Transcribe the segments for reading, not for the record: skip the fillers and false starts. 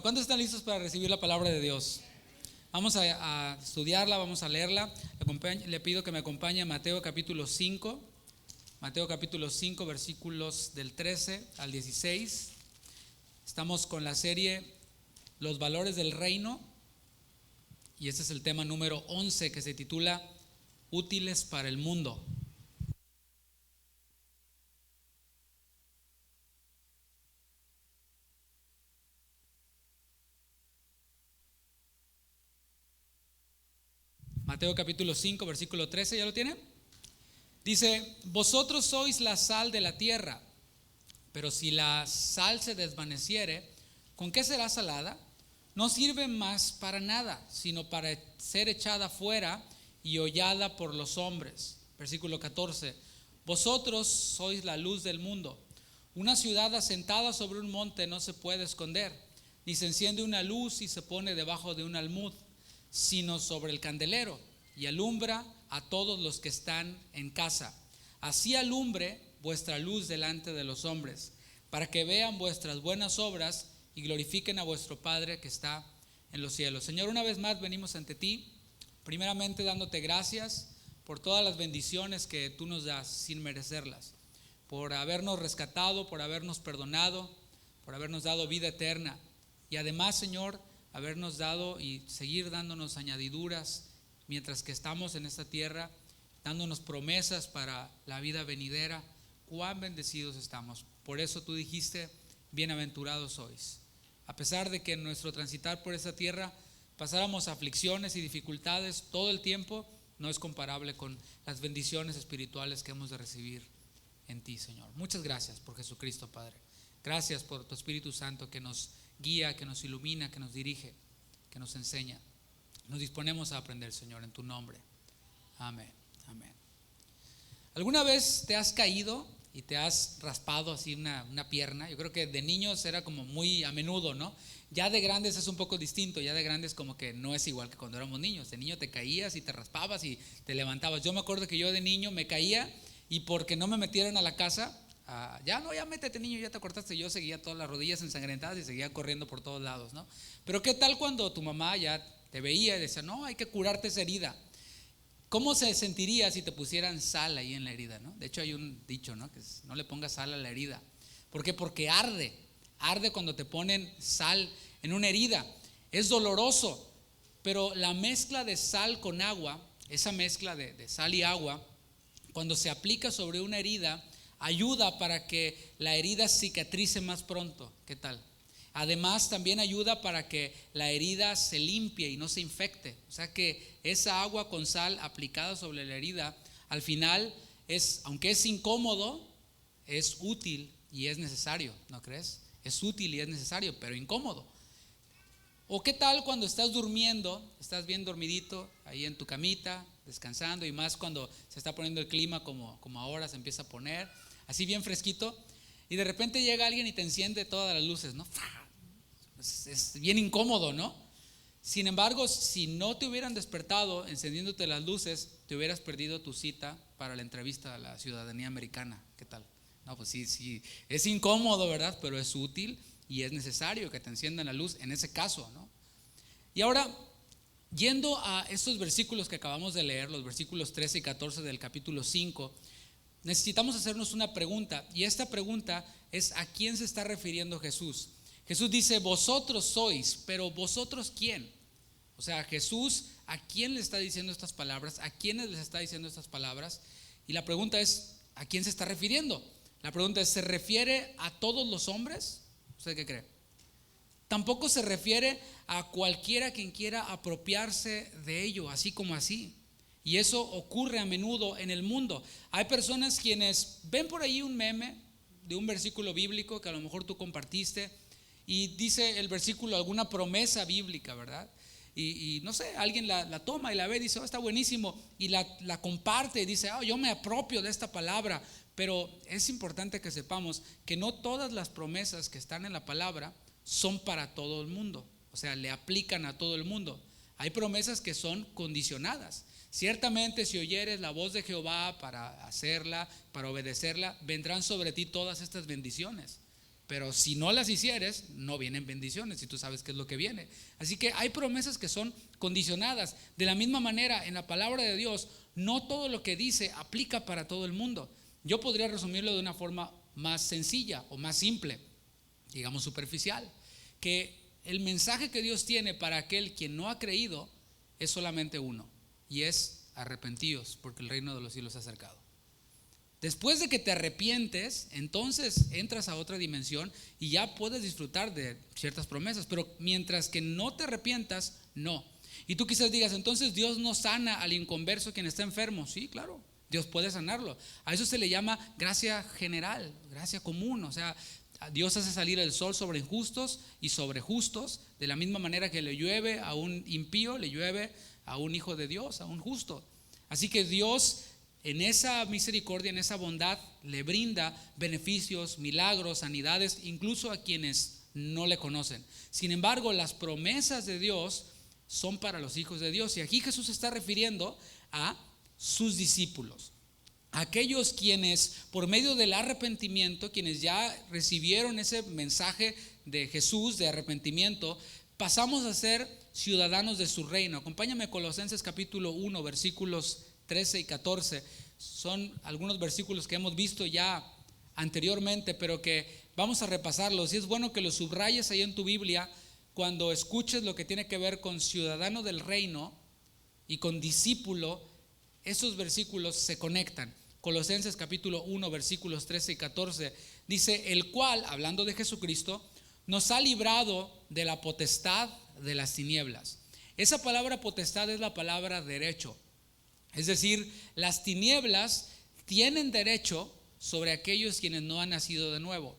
¿Cuántos están listos para recibir la palabra de Dios? Vamos a estudiarla, vamos a leerla. Le pido que me acompañe a Mateo capítulo 5. Mateo capítulo 5, versículos del 13 al 16. Estamos con la serie Los valores del reino. Y este es el tema número 11, que se titula Útiles para el mundo. Mateo capítulo 5, versículo 13, ¿ya lo tienen? Dice: vosotros sois la sal de la tierra, pero si la sal se desvaneciere, ¿con qué será salada? No sirve más para nada, sino para ser echada fuera y hollada por los hombres. Versículo 14: vosotros sois la luz del mundo. Una ciudad asentada sobre un monte no se puede esconder, ni se enciende una luz y se pone debajo de un almud, sino sobre el candelero, y alumbra a todos los que están en casa. Así alumbre vuestra luz delante de los hombres, para que vean vuestras buenas obras y glorifiquen a vuestro Padre que está en los cielos. Señor, una vez más venimos ante ti, primeramente dándote gracias por todas las bendiciones que tú nos das sin merecerlas, por habernos rescatado, por habernos perdonado, por habernos dado vida eterna, y además, Señor, habernos dado y seguir dándonos añadiduras mientras que estamos en esta tierra, dándonos promesas para la vida venidera. Cuán bendecidos estamos. Por eso tú dijiste: bienaventurados sois. A pesar de que en nuestro transitar por esta tierra pasáramos aflicciones y dificultades todo el tiempo, no es comparable con las bendiciones espirituales que hemos de recibir en ti, Señor. Muchas gracias por Jesucristo, Padre. Gracias por tu Espíritu Santo que nos guía, que nos ilumina, que nos dirige, que nos enseña. Nos disponemos a aprender, Señor, en tu nombre. Amén, amén. ¿Alguna vez te has caído y te has raspado así una pierna? Yo creo que de niños era como muy a menudo, ¿no? Ya de grandes es un poco distinto. Ya de grandes como que no es igual que cuando éramos niños. De niño te caías y te raspabas y te levantabas. Yo me acuerdo que yo de niño me caía y porque no me metieran a la casa, ya métete, niño, ya te cortaste. Yo seguía todas las rodillas ensangrentadas y seguía corriendo por todos lados, ¿no? Pero ¿qué tal cuando tu mamá ya te veía y decía: no, hay que curarte esa herida? ¿Cómo se sentiría si te pusieran sal ahí en la herida, ¿no? De hecho hay un dicho, ¿no? Que es: no le pongas sal a la herida. ¿Por qué? Porque arde cuando te ponen sal en una herida. Es doloroso, pero la mezcla de sal con agua, esa mezcla de sal y agua, cuando se aplica sobre una herida, ayuda para que la herida cicatrice más pronto. ¿Qué tal? Además, también ayuda para que la herida se limpie y no se infecte. O sea que esa agua con sal aplicada sobre la herida, al final aunque es incómodo, es útil y es necesario, ¿no crees? Es útil y es necesario, pero incómodo. ¿O qué tal cuando estás durmiendo, estás bien dormidito ahí en tu camita, descansando, y más cuando se está poniendo el clima como ahora se empieza a poner, así bien fresquito, y de repente llega alguien y te enciende todas las luces, ¿no? Es bien incómodo, ¿no? Sin embargo, si no te hubieran despertado encendiéndote las luces, te hubieras perdido tu cita para la entrevista a la ciudadanía americana. ¿Qué tal? No, pues sí, es incómodo, ¿verdad? Pero es útil y es necesario que te enciendan la luz en ese caso, ¿no? Y ahora, yendo a estos versículos que acabamos de leer, los versículos 13 y 14 del capítulo 5, necesitamos hacernos una pregunta, y esta pregunta es: ¿a quién se está refiriendo Jesús? Jesús dice: vosotros sois, pero ¿vosotros quién? O sea, Jesús, ¿a quién le está diciendo estas palabras? ¿A quiénes les está diciendo estas palabras? Y la pregunta es: ¿a quién se está refiriendo? La pregunta es: ¿se refiere a todos los hombres? ¿Usted qué cree? Tampoco se refiere a cualquiera quien quiera apropiarse de ello, así como así. Y eso ocurre a menudo en el mundo. Hay personas quienes ven por ahí un meme de un versículo bíblico que a lo mejor tú compartiste, y dice el versículo alguna promesa bíblica, ¿verdad? Y no sé, alguien la toma y la ve y dice: está buenísimo, y la comparte y dice: yo me apropio de esta palabra. Pero es importante que sepamos que no todas las promesas que están en la palabra son para todo el mundo, o sea, le aplican a todo el mundo. Hay promesas que son condicionadas. Ciertamente, si oyeres la voz de Jehová para hacerla, para obedecerla, vendrán sobre ti todas estas bendiciones. pero si no las hicieres, no vienen bendiciones, y tú sabes qué es lo que viene. Así que hay promesas que son condicionadas. De la misma manera, en la palabra de Dios, no todo lo que dice aplica para todo el mundo. Yo podría resumirlo de una forma más sencilla o más simple, digamos superficial, que el mensaje que Dios tiene para aquel quien no ha creído es solamente uno, y es: arrepentíos, porque el reino de los cielos se ha acercado. Después de que te arrepientes, entonces entras a otra dimensión y ya puedes disfrutar de ciertas promesas. Pero mientras que no te arrepientas, no. Y tú quizás digas: entonces Dios no sana al inconverso quien está enfermo. Sí, claro, Dios puede sanarlo. A eso se le llama gracia general, gracia común. O sea, Dios hace salir el sol sobre injustos y sobre justos, de la misma manera que le llueve a un impío, le llueve a un hijo de Dios, a un justo. Así que Dios, en esa misericordia, en esa bondad, le brinda beneficios, milagros, sanidades, incluso a quienes no le conocen. Sin embargo, las promesas de Dios son para los hijos de Dios. Y aquí Jesús se está refiriendo a sus discípulos, aquellos quienes por medio del arrepentimiento, quienes ya recibieron ese mensaje de Jesús de arrepentimiento, pasamos a ser ciudadanos de su reino. Acompáñame a Colosenses capítulo 1, versículos 13 y 14. Son algunos versículos que hemos visto ya anteriormente, pero que vamos a repasarlos. Y es bueno que los subrayes ahí en tu Biblia cuando escuches lo que tiene que ver con ciudadano del reino y con discípulo. Esos versículos se conectan. Colosenses capítulo 1, versículos 13 y 14 dice: el cual, hablando de Jesucristo, nos ha librado de la potestad de las tinieblas. Esa palabra potestad es la palabra derecho. Es decir, las tinieblas tienen derecho sobre aquellos quienes no han nacido de nuevo.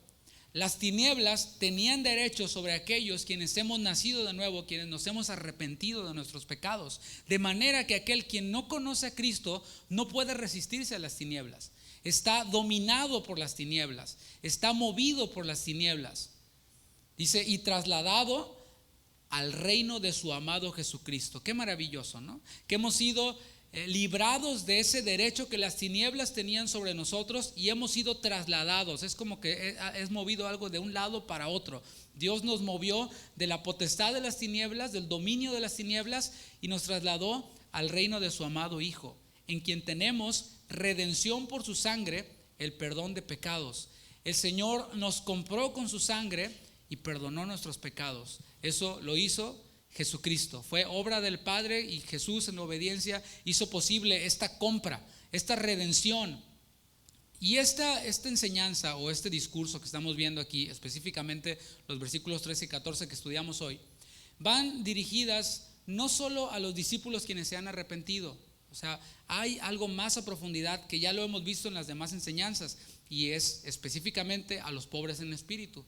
Las tinieblas tenían derecho sobre aquellos quienes hemos nacido de nuevo, quienes nos hemos arrepentido de nuestros pecados. De manera que aquel quien no conoce a Cristo no puede resistirse a las tinieblas. Está dominado por las tinieblas, está movido por las tinieblas. Dice: y trasladado al reino de su amado Jesucristo. Qué maravilloso, ¿no? Que hemos sido librados de ese derecho que las tinieblas tenían sobre nosotros y hemos sido trasladados. Es como que es movido algo de un lado para otro. Dios nos movió de la potestad de las tinieblas, del dominio de las tinieblas, y nos trasladó al reino de su amado Hijo, en quien tenemos redención por su sangre, el perdón de pecados. El Señor nos compró con su sangre y perdonó nuestros pecados. Eso lo hizo Jesucristo. Fue obra del Padre, y Jesús en obediencia hizo posible esta compra, esta redención. Y esta enseñanza o este discurso que estamos viendo aquí, específicamente los versículos 13 y 14 que estudiamos hoy, van dirigidas no solo a los discípulos quienes se han arrepentido. O sea, hay algo más a profundidad que ya lo hemos visto en las demás enseñanzas, y es específicamente a los pobres en espíritu.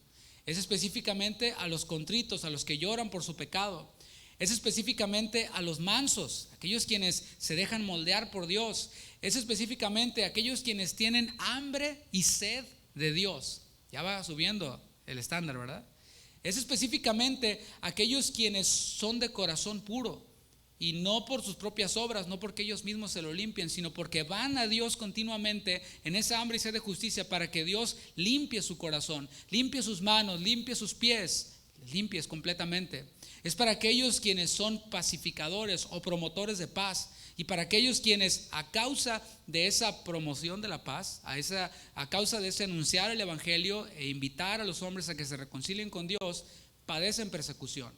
Es específicamente a los contritos, a los que lloran por su pecado. Es específicamente a los mansos, aquellos quienes se dejan moldear por Dios. Es específicamente a aquellos quienes tienen hambre y sed de Dios. Ya va subiendo el estándar, ¿verdad? Es específicamente a aquellos quienes son de corazón puro, y no por sus propias obras, no porque ellos mismos se lo limpien, sino porque van a Dios continuamente en esa hambre y sed de justicia, para que Dios limpie su corazón, limpie sus manos, limpie sus pies, limpies completamente. Es para aquellos quienes son pacificadores o promotores de paz, y para aquellos quienes, a causa de esa promoción de la paz, a causa de ese anunciar el evangelio e invitar a los hombres a que se reconcilien con Dios, padecen persecución.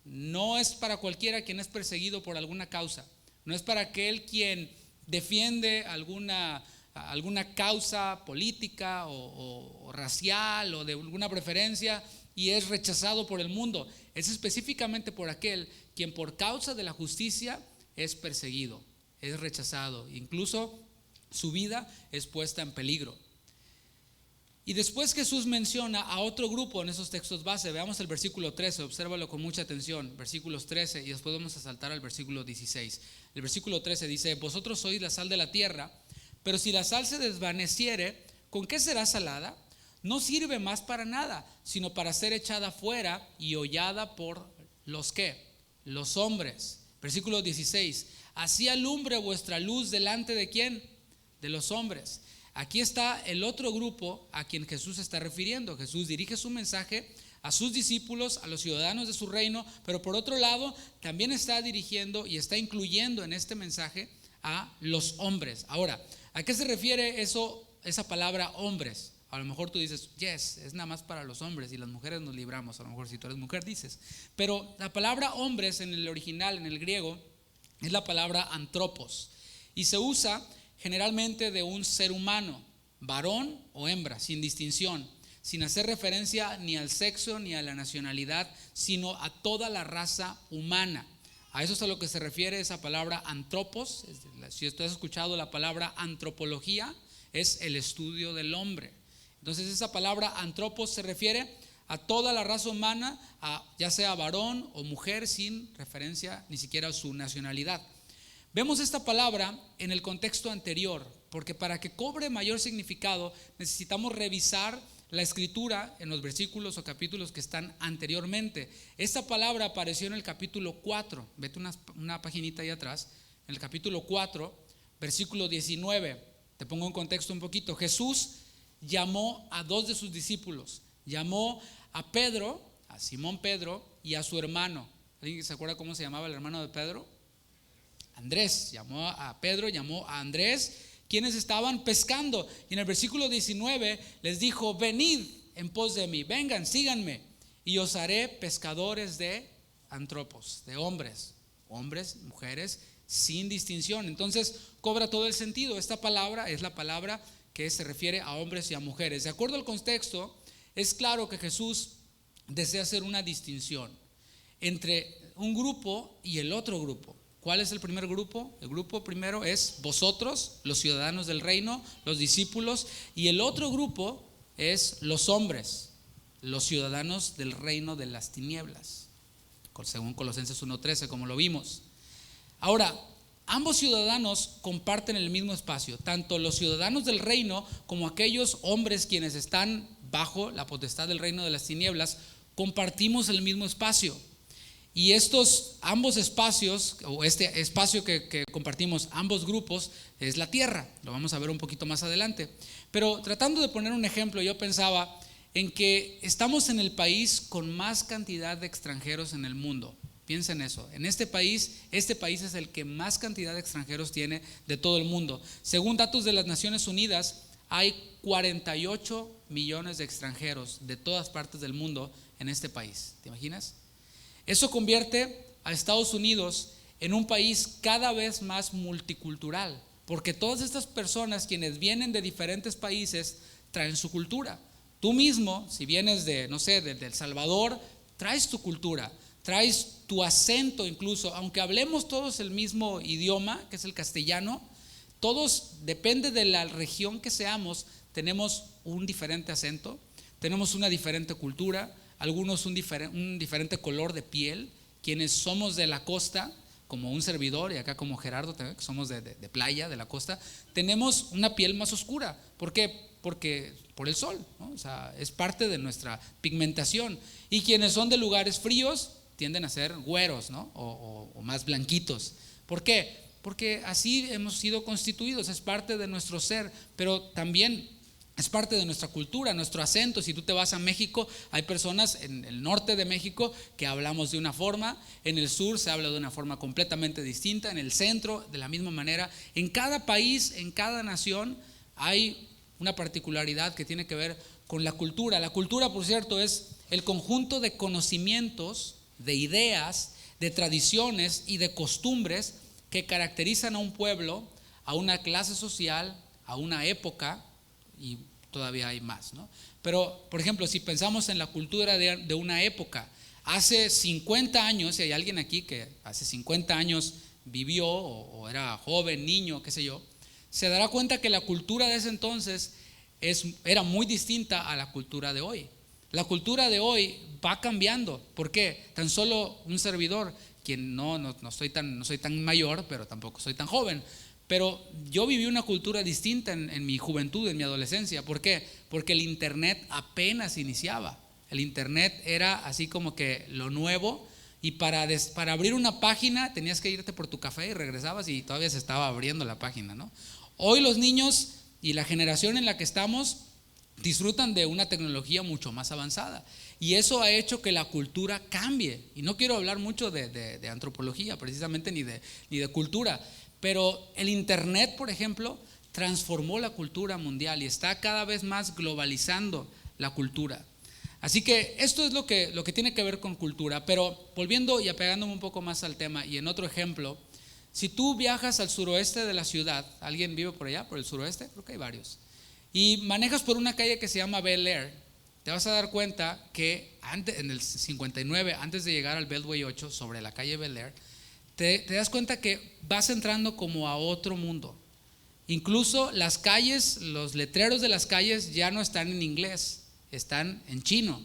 No es para cualquiera quien es perseguido por alguna causa. No es para aquel quien defiende alguna causa política o racial o de alguna preferencia y es rechazado por el mundo. Es específicamente por aquel quien por causa de la justicia es perseguido, es rechazado, incluso su vida es puesta en peligro. Y después Jesús menciona a otro grupo en esos textos base. Veamos el versículo 13, obsérvalo con mucha atención, versículos 13, y después vamos a saltar al versículo 16. El versículo 13 dice: vosotros sois la sal de la tierra, pero si la sal se desvaneciere, ¿con qué será salada? No sirve más para nada, sino para ser echada fuera y hollada por los ¿qué? Los hombres. Versículo 16: así alumbre vuestra luz delante de ¿quién? De los hombres, Aquí está el otro grupo a quien Jesús se está refiriendo. Jesús dirige su mensaje a sus discípulos, a los ciudadanos de su reino, pero por otro lado también está dirigiendo y está incluyendo en este mensaje a los hombres. Ahora, ¿a qué se refiere esa palabra hombres? A lo mejor tú dices, yes, es nada más para los hombres y las mujeres nos libramos. A lo mejor si tú eres mujer dices. Pero la palabra hombres en el original, en el griego, es la palabra antropos. Y se usa generalmente de un ser humano, varón o hembra, sin distinción, sin hacer referencia ni al sexo ni a la nacionalidad, sino a toda la raza humana. A eso es a lo que se refiere esa palabra antropos. Si tú has escuchado la palabra antropología, es el estudio del hombre. Entonces esa palabra antropos se refiere a toda la raza humana, ya sea varón o mujer, sin referencia ni siquiera a su nacionalidad. Vemos esta palabra en el contexto anterior, porque para que cobre mayor significado necesitamos revisar la escritura en los versículos o capítulos que están anteriormente. Esta palabra apareció en el capítulo 4, vete una paginita ahí atrás, en el capítulo 4, versículo 19. Te pongo en contexto un poquito. Jesús llamó a dos de sus discípulos, llamó a Pedro, a Simón Pedro y a su hermano. ¿Alguien se acuerda cómo se llamaba el hermano de Pedro? Andrés. Llamó a Pedro, llamó a Andrés, quienes estaban pescando. Y en el versículo 19 les dijo: venid en pos de mí, vengan, síganme, y os haré pescadores de antropos, de hombres, mujeres, sin distinción. Entonces cobra todo el sentido. Esta palabra es la palabra que se refiere a hombres y a mujeres. De acuerdo al contexto, es claro que Jesús desea hacer una distinción entre un grupo y el otro grupo. ¿Cuál es el primer grupo? El grupo primero es vosotros, los ciudadanos del reino, los discípulos, y el otro grupo es los hombres, los ciudadanos del reino de las tinieblas, según Colosenses 1:13, como lo vimos. Ahora, ambos ciudadanos comparten el mismo espacio, tanto los ciudadanos del reino como aquellos hombres quienes están bajo la potestad del reino de las tinieblas, compartimos el mismo espacio. Y estos ambos espacios, o este espacio que compartimos ambos grupos, es la tierra. Lo vamos a ver un poquito más adelante. Pero tratando de poner un ejemplo, yo pensaba en que estamos en el país con más cantidad de extranjeros en el mundo. Piensa en eso. En este país es el que más cantidad de extranjeros tiene de todo el mundo. Según datos de las Naciones Unidas, hay 48 millones de extranjeros de todas partes del mundo en este país. ¿Te imaginas? Eso convierte a Estados Unidos en un país cada vez más multicultural, porque todas estas personas quienes vienen de diferentes países traen su cultura. Tú mismo, si vienes de El Salvador, traes tu cultura, traes tu acento incluso, aunque hablemos todos el mismo idioma, que es el castellano, todos, depende de la región que seamos, tenemos un diferente acento, tenemos una diferente cultura, algunos un diferente color de piel, quienes somos de la costa, como un servidor, y acá como Gerardo también, que somos de playa, de la costa, tenemos una piel más oscura. ¿Por qué? Porque por el sol, ¿no? O sea, es parte de nuestra pigmentación. Y quienes son de lugares fríos tienden a ser güeros, ¿no? o más blanquitos. ¿Por qué? Porque así hemos sido constituidos, es parte de nuestro ser, pero también es parte de nuestra cultura, nuestro acento. Si tú te vas a México, hay personas en el norte de México que hablamos de una forma, en el sur se habla de una forma completamente distinta, en el centro de la misma manera. En cada país, en cada nación hay una particularidad que tiene que ver con la cultura. La cultura, por cierto, es el conjunto de conocimientos, de ideas, de tradiciones y de costumbres que caracterizan a un pueblo, a una clase social, a una época, y todavía hay más, ¿no? Pero, por ejemplo, si pensamos en la cultura de una época, hace 50 años, si hay alguien aquí que hace 50 años vivió o era joven, niño, qué sé yo, se dará cuenta que la cultura de ese entonces era muy distinta a la cultura de hoy. La cultura de hoy va cambiando. ¿Por qué? Tan solo un servidor, quien no soy tan mayor, pero tampoco soy tan joven, pero yo viví una cultura distinta en mi juventud, en mi adolescencia. ¿Por qué? Porque el internet apenas iniciaba. El internet era así como que lo nuevo, y para abrir una página tenías que irte por tu café y regresabas y todavía se estaba abriendo la página, ¿no? Hoy los niños y la generación en la que estamos disfrutan de una tecnología mucho más avanzada. Y eso ha hecho que la cultura cambie. Y no quiero hablar mucho de antropología, precisamente, ni de cultura. Pero el Internet, por ejemplo, transformó la cultura mundial y está cada vez más globalizando la cultura. Así que esto es lo que tiene que ver con cultura. Pero volviendo y apegándome un poco más al tema, y en otro ejemplo, si tú viajas al suroeste de la ciudad, ¿alguien vive por allá, por el suroeste? Creo que hay varios. Y manejas por una calle que se llama Bel Air, te vas a dar cuenta que en el 59, antes de llegar al Beltway 8, sobre la calle Bel Air, te das cuenta que vas entrando como a otro mundo. Incluso las calles, los letreros de las calles ya no están en inglés, están en chino.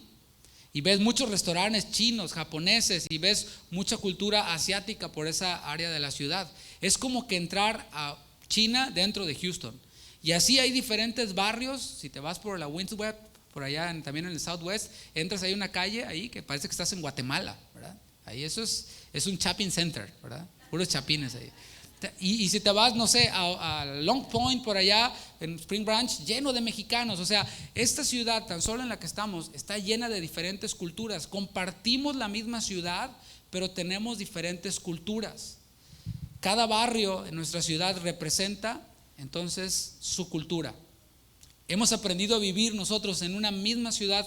Y ves muchos restaurantes chinos, japoneses, y ves mucha cultura asiática por esa área de la ciudad. Es como que entrar a China dentro de Houston. Y así hay diferentes barrios. Si te vas por la Windsweb, por allá también en el Southwest, entras, hay una calle ahí que parece que estás en Guatemala, ¿verdad? Ahí eso es un shopping center, ¿verdad? Puros chapines ahí. Y si te vas, no sé, a Long Point por allá en Spring Branch, lleno de mexicanos. O sea, esta ciudad, tan solo en la que estamos, está llena de diferentes culturas. Compartimos la misma ciudad, pero tenemos diferentes culturas. Cada barrio en nuestra ciudad representa entonces su cultura. Hemos aprendido a vivir nosotros en una misma ciudad,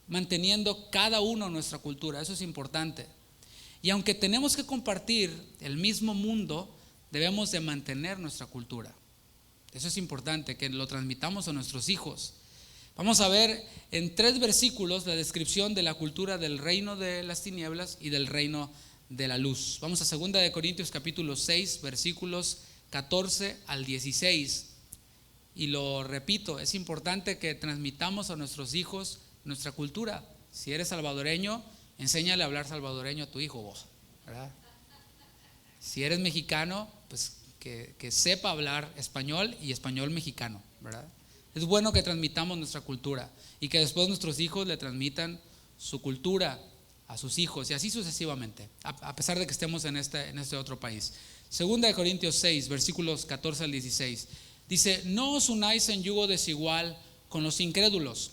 manteniendo cada uno nuestra cultura. Eso es importante. Y aunque tenemos que compartir el mismo mundo, debemos de mantener nuestra cultura. Eso es importante, que lo transmitamos a nuestros hijos. Vamos a ver en 3 versículos la descripción de la cultura del reino de las tinieblas y del reino de la luz. Vamos a 2 de Corintios capítulo 6, versículos 14 al 16. Y lo repito, es importante que transmitamos a nuestros hijos nuestra cultura. Si eres salvadoreño, enséñale a hablar salvadoreño a tu hijo, ¿verdad? Si eres mexicano, pues que sepa hablar español y español mexicano, ¿verdad? Es bueno que transmitamos nuestra cultura y que después nuestros hijos le transmitan su cultura a sus hijos y así sucesivamente, a pesar de que estemos en este otro país. 2 de Corintios 6, versículos 14 al 16. Dice: no os unáis en yugo desigual con los incrédulos,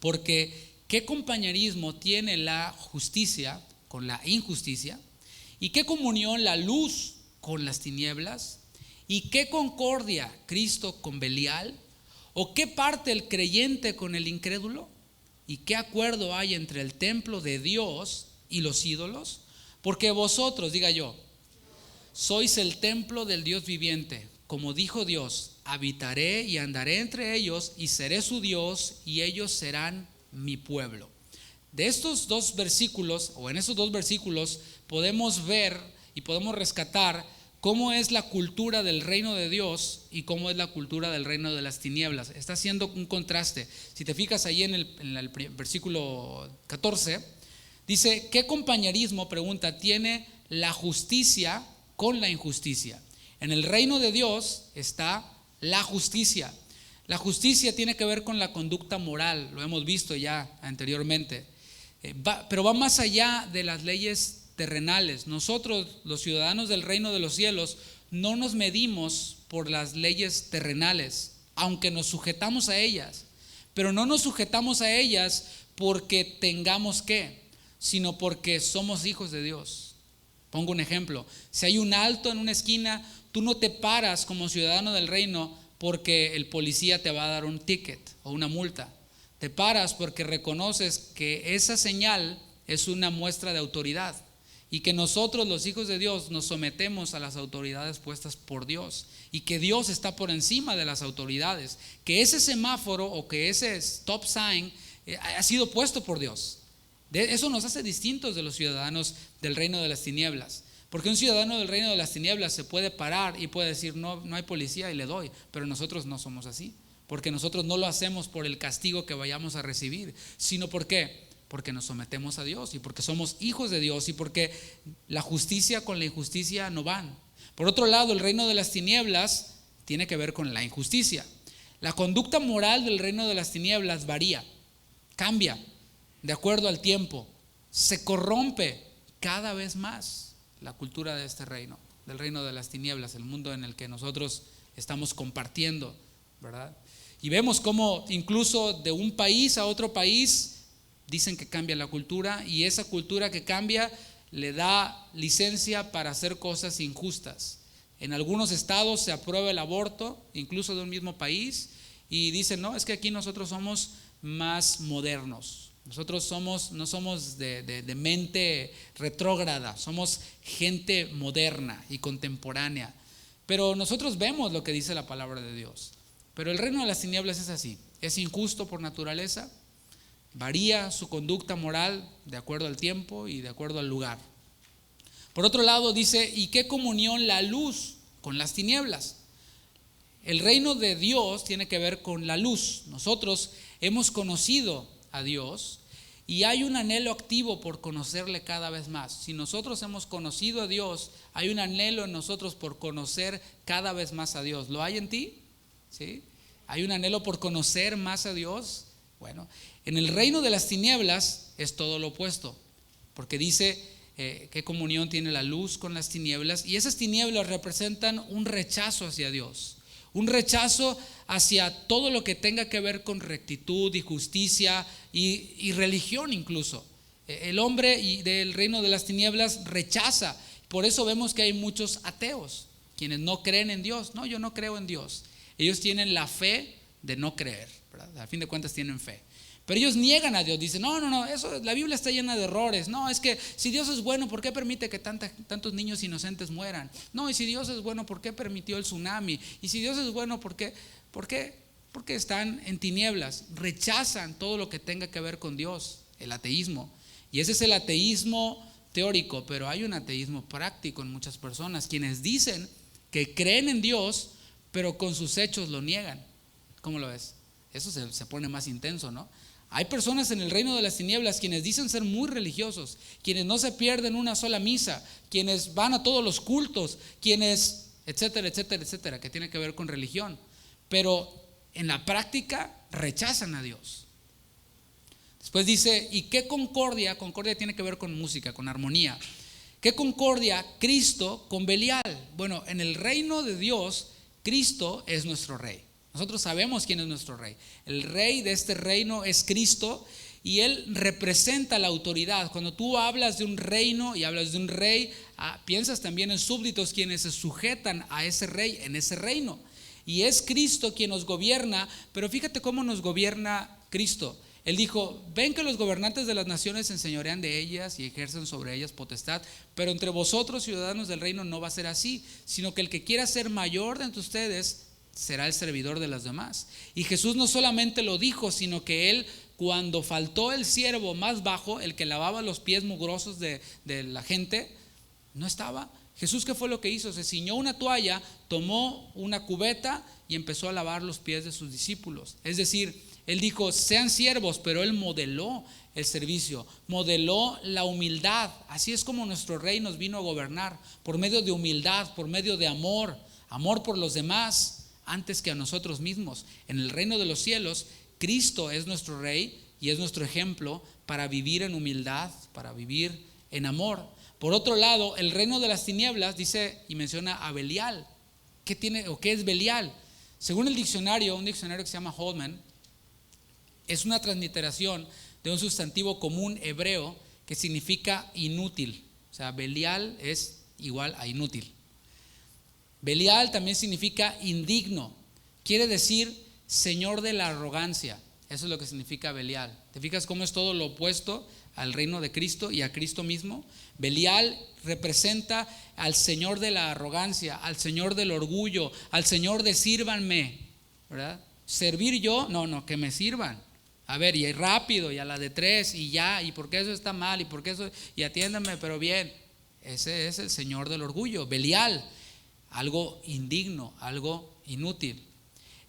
porque ¿qué compañerismo tiene la justicia con la injusticia? ¿Y qué comunión la luz con las tinieblas? ¿Y qué concordia Cristo con Belial? ¿O qué parte el creyente con el incrédulo? ¿Y qué acuerdo hay entre el templo de Dios y los ídolos? Porque vosotros, diga yo, sois el templo del Dios viviente. Como dijo Dios: habitaré y andaré entre ellos y seré su Dios y ellos serán mi pueblo. De estos 2 versículos, o en esos 2 versículos, podemos ver y podemos rescatar cómo es la cultura del reino de Dios y cómo es la cultura del reino de las tinieblas. Está haciendo un contraste. Si te fijas ahí en el versículo 14, dice: ¿qué compañerismo, pregunta, tiene la justicia con la injusticia? En el reino de Dios está la justicia. La justicia tiene que ver con la conducta moral, lo hemos visto ya anteriormente. Pero va más allá de las leyes terrenales. Nosotros, los ciudadanos del reino de los cielos, no nos medimos por las leyes terrenales, aunque nos sujetamos a ellas. Pero no nos sujetamos a ellas porque tengamos que, sino porque somos hijos de Dios. Pongo un ejemplo: si hay un alto en una esquina, tú no te paras como ciudadano del reino porque el policía te va a dar un ticket o una multa. Te paras porque reconoces que esa señal es una muestra de autoridad y que nosotros, los hijos de Dios, nos sometemos a las autoridades puestas por Dios y que Dios está por encima de las autoridades, que ese semáforo o que ese stop sign ha sido puesto por Dios. Eso nos hace distintos de los ciudadanos del reino de las tinieblas, porque un ciudadano del reino de las tinieblas se puede parar y puede decir: no hay policía y le doy, pero nosotros no somos así. Porque nosotros no lo hacemos por el castigo que vayamos a recibir, sino porque nos sometemos a Dios y porque somos hijos de Dios y porque la justicia con la injusticia no van. Por otro lado, el reino de las tinieblas tiene que ver con la injusticia. La conducta moral del reino de las tinieblas varía, cambia de acuerdo al tiempo, se corrompe cada vez más la cultura de este reino, del reino de las tinieblas, el mundo en el que nosotros estamos compartiendo ¿verdad? Y vemos cómo incluso de un país a otro país dicen que cambia la cultura, y esa cultura que cambia le da licencia para hacer cosas injustas. En algunos estados se aprueba el aborto, incluso de un mismo país, y dicen, no, es que aquí nosotros somos más modernos. Nosotros no somos de mente retrógrada, somos gente moderna y contemporánea. Pero nosotros vemos lo que dice la palabra de Dios. Pero el reino de las tinieblas es así, es injusto por naturaleza, varía su conducta moral de acuerdo al tiempo y de acuerdo al lugar. Por otro lado dice, ¿y qué comunión la luz con las tinieblas? El reino de Dios tiene que ver con la luz. Nosotros hemos conocido a Dios y hay un anhelo activo por conocerle cada vez más. Si nosotros hemos conocido a Dios, hay un anhelo en nosotros por conocer cada vez más a Dios. ¿Lo hay en ti? ¿Sí? ¿Hay un anhelo por conocer más a Dios? Bueno, en el reino de las tinieblas es todo lo opuesto, porque dice qué comunión tiene la luz con las tinieblas, y esas tinieblas representan un rechazo hacia Dios, un rechazo hacia todo lo que tenga que ver con rectitud y justicia y religión incluso. El hombre del reino de las tinieblas rechaza, por eso vemos que hay muchos ateos, quienes no creen en Dios. No, yo no creo en Dios. Ellos tienen la fe de no creer, ¿verdad? A fin de cuentas tienen fe. Pero ellos niegan a Dios, dicen, no, eso, la Biblia está llena de errores. No, es que si Dios es bueno, ¿por qué permite que tantos niños inocentes mueran? No, y si Dios es bueno, ¿por qué permitió el tsunami? Y si Dios es bueno, ¿por qué? Porque están en tinieblas, rechazan todo lo que tenga que ver con Dios, el ateísmo. Y ese es el ateísmo teórico, pero hay un ateísmo práctico en muchas personas, quienes dicen que creen en Dios, pero con sus hechos lo niegan. ¿Cómo lo ves? Eso se pone más intenso, ¿no? Hay personas en el reino de las tinieblas quienes dicen ser muy religiosos, quienes no se pierden una sola misa, quienes van a todos los cultos, quienes, etcétera, etcétera, etcétera, que tiene que ver con religión, pero en la práctica rechazan a Dios. Después dice, ¿y qué concordia? Concordia tiene que ver con música, con armonía. ¿Qué concordia Cristo con Belial? Bueno, en el reino de Dios, Cristo es nuestro rey. Nosotros sabemos quién es nuestro rey. El rey de este reino es Cristo y Él representa la autoridad. Cuando tú hablas de un reino y hablas de un rey, piensas también en súbditos quienes se sujetan a ese rey en ese reino. Y es Cristo quien nos gobierna, pero fíjate cómo nos gobierna Cristo. Él dijo, ven que los gobernantes de las naciones se enseñorean de ellas y ejercen sobre ellas potestad, pero entre vosotros, ciudadanos del reino, no va a ser así, sino que el que quiera ser mayor de entre ustedes será el servidor de los demás. Y Jesús no solamente lo dijo, sino que Él, cuando faltó el siervo más bajo, el que lavaba los pies mugrosos de la gente, no estaba. Jesús, ¿qué fue lo que hizo? Se ciñó una toalla, tomó una cubeta y empezó a lavar los pies de sus discípulos. Es decir, Él dijo, sean siervos, pero Él modeló el servicio, modeló la humildad. Así es como nuestro rey nos vino a gobernar, por medio de humildad, por medio de amor por los demás, antes que a nosotros mismos. En el reino de los cielos, Cristo es nuestro rey y es nuestro ejemplo para vivir en humildad, para vivir en amor. Por otro lado, el reino de las tinieblas dice y menciona a Belial. ¿Qué es Belial? Según el diccionario, un diccionario que se llama Holman, es una transliteración de un sustantivo común hebreo que significa inútil. O sea, Belial es igual a inútil. Belial también significa indigno. Quiere decir señor de la arrogancia. Eso es lo que significa Belial. ¿Te fijas cómo es todo lo opuesto al reino de Cristo y a Cristo mismo? Belial representa al señor de la arrogancia, al señor del orgullo, al señor de sírvanme, ¿verdad? Servir yo, no, que me sirvan. A ver, y rápido, y a la de 3, y ya, y porque eso está mal, y porque eso, y atiéndame, pero bien. Ese es el señor del orgullo, Belial. Algo indigno, algo inútil.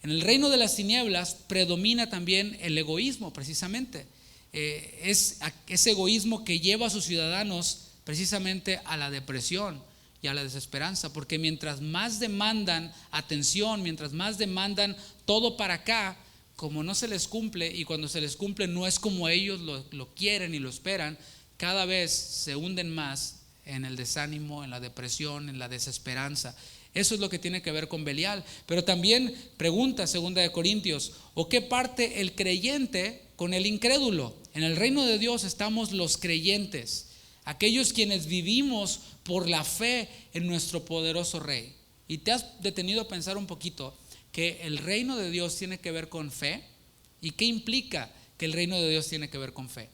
En el reino de las tinieblas predomina también el egoísmo, precisamente. Es ese egoísmo que lleva a sus ciudadanos precisamente a la depresión y a la desesperanza, porque mientras más demandan atención, mientras más demandan todo para acá, como no se les cumple, y cuando se les cumple no es como ellos lo quieren y lo esperan, cada vez se hunden más en el desánimo, en la depresión, en la desesperanza. Eso es lo que tiene que ver con Belial. Pero también pregunta 2 Corintios, ¿o qué parte el creyente con el incrédulo? En el reino de Dios estamos los creyentes, aquellos quienes vivimos por la fe en nuestro poderoso Rey. ¿Y te has detenido a pensar un poquito que el reino de Dios tiene que ver con fe? ¿Y qué implica que el reino de Dios tiene que ver con fe?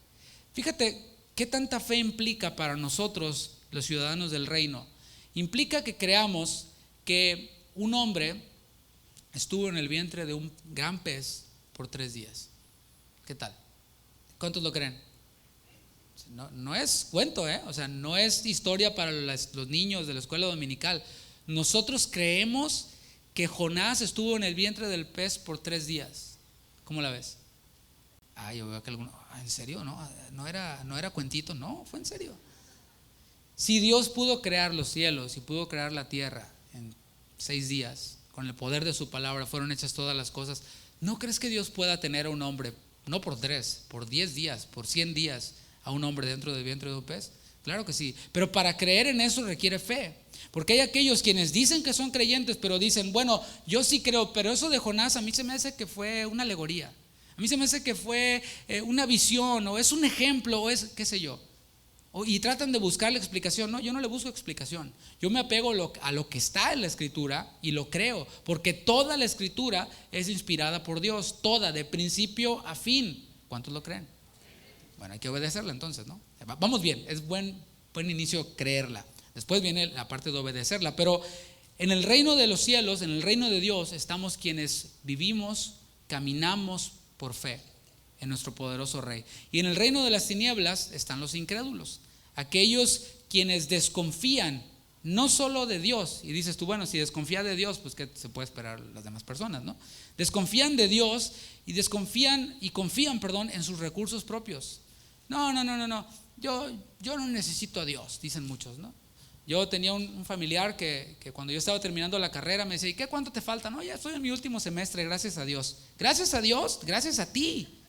Fíjate qué tanta fe implica para nosotros, los ciudadanos del reino. Implica que creamos que un hombre estuvo en el vientre de un gran pez por 3 días. ¿Qué tal? ¿Cuántos lo creen? No es cuento, o sea, no es historia para los niños de la escuela dominical. Nosotros creemos que Jonás estuvo en el vientre del pez por 3 días. ¿Cómo la ves? Yo veo que alguno, ¿en serio? No era cuentito, no, fue en serio. Si Dios pudo crear los cielos y pudo crear la tierra en 6 días, con el poder de su palabra fueron hechas todas las cosas, ¿no crees que Dios pueda tener a un hombre, no por 3, por 10 días, por 100 días, a un hombre dentro del vientre de un pez? Claro que sí, pero para creer en eso requiere fe, porque hay aquellos quienes dicen que son creyentes, pero dicen, bueno, yo sí creo, pero eso de Jonás a mí se me hace que fue una alegoría, a mí se me hace que fue una visión, o es un ejemplo, o es qué sé yo. Y tratan de buscar la explicación. No, yo no le busco explicación. Yo me apego a lo que está en la Escritura y lo creo, porque toda la Escritura es inspirada por Dios, toda, de principio a fin. ¿Cuántos lo creen? Bueno, hay que obedecerla entonces, ¿no? Vamos bien, es buen inicio creerla. Después viene la parte de obedecerla, pero en el reino de los cielos, en el reino de Dios, estamos quienes vivimos, caminamos por fe en nuestro poderoso Rey. Y en el reino de las tinieblas están los incrédulos, aquellos quienes desconfían no solo de Dios. Y dices tú, bueno, si desconfía de Dios, pues ¿qué se puede esperar las demás personas, no? Desconfían de Dios y confían en sus recursos propios. No, yo no necesito a Dios, dicen muchos, ¿no? Yo tenía un familiar que cuando yo estaba terminando la carrera me decía, ¿y qué cuánto te falta? No, ya estoy en mi último semestre, gracias a Dios. Gracias a Dios, gracias a ti.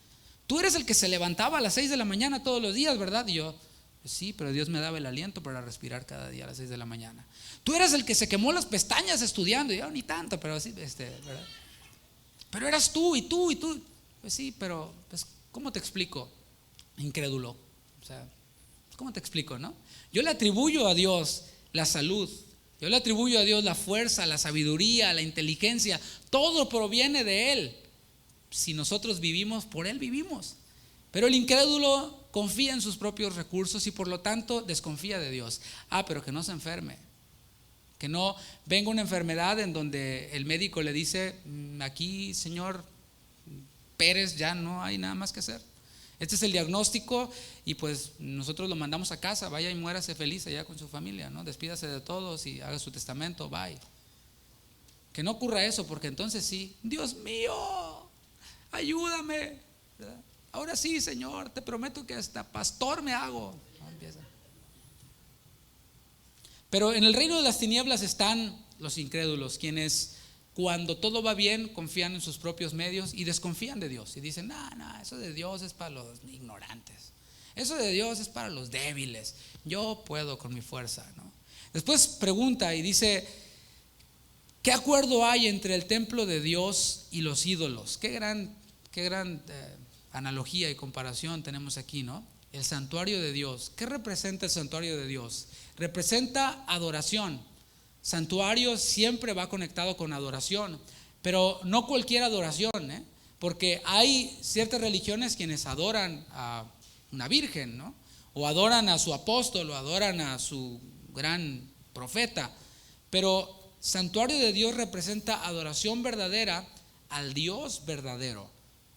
Tú eres el que se levantaba a las 6 de la mañana todos los días, ¿verdad? Y yo, pues sí, pero Dios me daba el aliento para respirar cada día a las 6 de la mañana. Tú eres el que se quemó las pestañas estudiando. Y yo, ni tanto, pero sí, ¿verdad? Pero eras tú. Pues sí, pero pues, ¿cómo te explico? Incrédulo. O sea, ¿cómo te explico, no? Yo le atribuyo a Dios la salud. Yo le atribuyo a Dios la fuerza, la sabiduría, la inteligencia. Todo proviene de Él. Si nosotros vivimos, por Él vivimos. Pero el incrédulo confía en sus propios recursos y por lo tanto desconfía de Dios. Pero que no se enferme. Que no venga una enfermedad en donde el médico le dice, aquí, señor Pérez, ya no hay nada más que hacer. Este es el diagnóstico y pues nosotros lo mandamos a casa, vaya y muérase feliz allá con su familia, ¿no? Despídase de todos y haga su testamento, bye. Que no ocurra eso, porque entonces sí, Dios mío, ayúdame, ¿verdad? Ahora sí, Señor, te prometo que hasta pastor me hago. No, empieza. Pero en el reino de las tinieblas están los incrédulos, quienes cuando todo va bien confían en sus propios medios y desconfían de Dios y dicen, no, eso de Dios es para los ignorantes, eso de Dios es para los débiles, yo puedo con mi fuerza, ¿no? Después pregunta y dice, ¿qué acuerdo hay entre el templo de Dios y los ídolos? Qué gran analogía y comparación tenemos aquí, ¿no? El santuario de Dios. ¿Qué representa el santuario de Dios? Representa adoración. Santuario siempre va conectado con adoración, pero no cualquier adoración, porque hay ciertas religiones quienes adoran a una virgen, ¿no? O adoran a su apóstol, o adoran a su gran profeta, pero santuario de Dios representa adoración verdadera al Dios verdadero.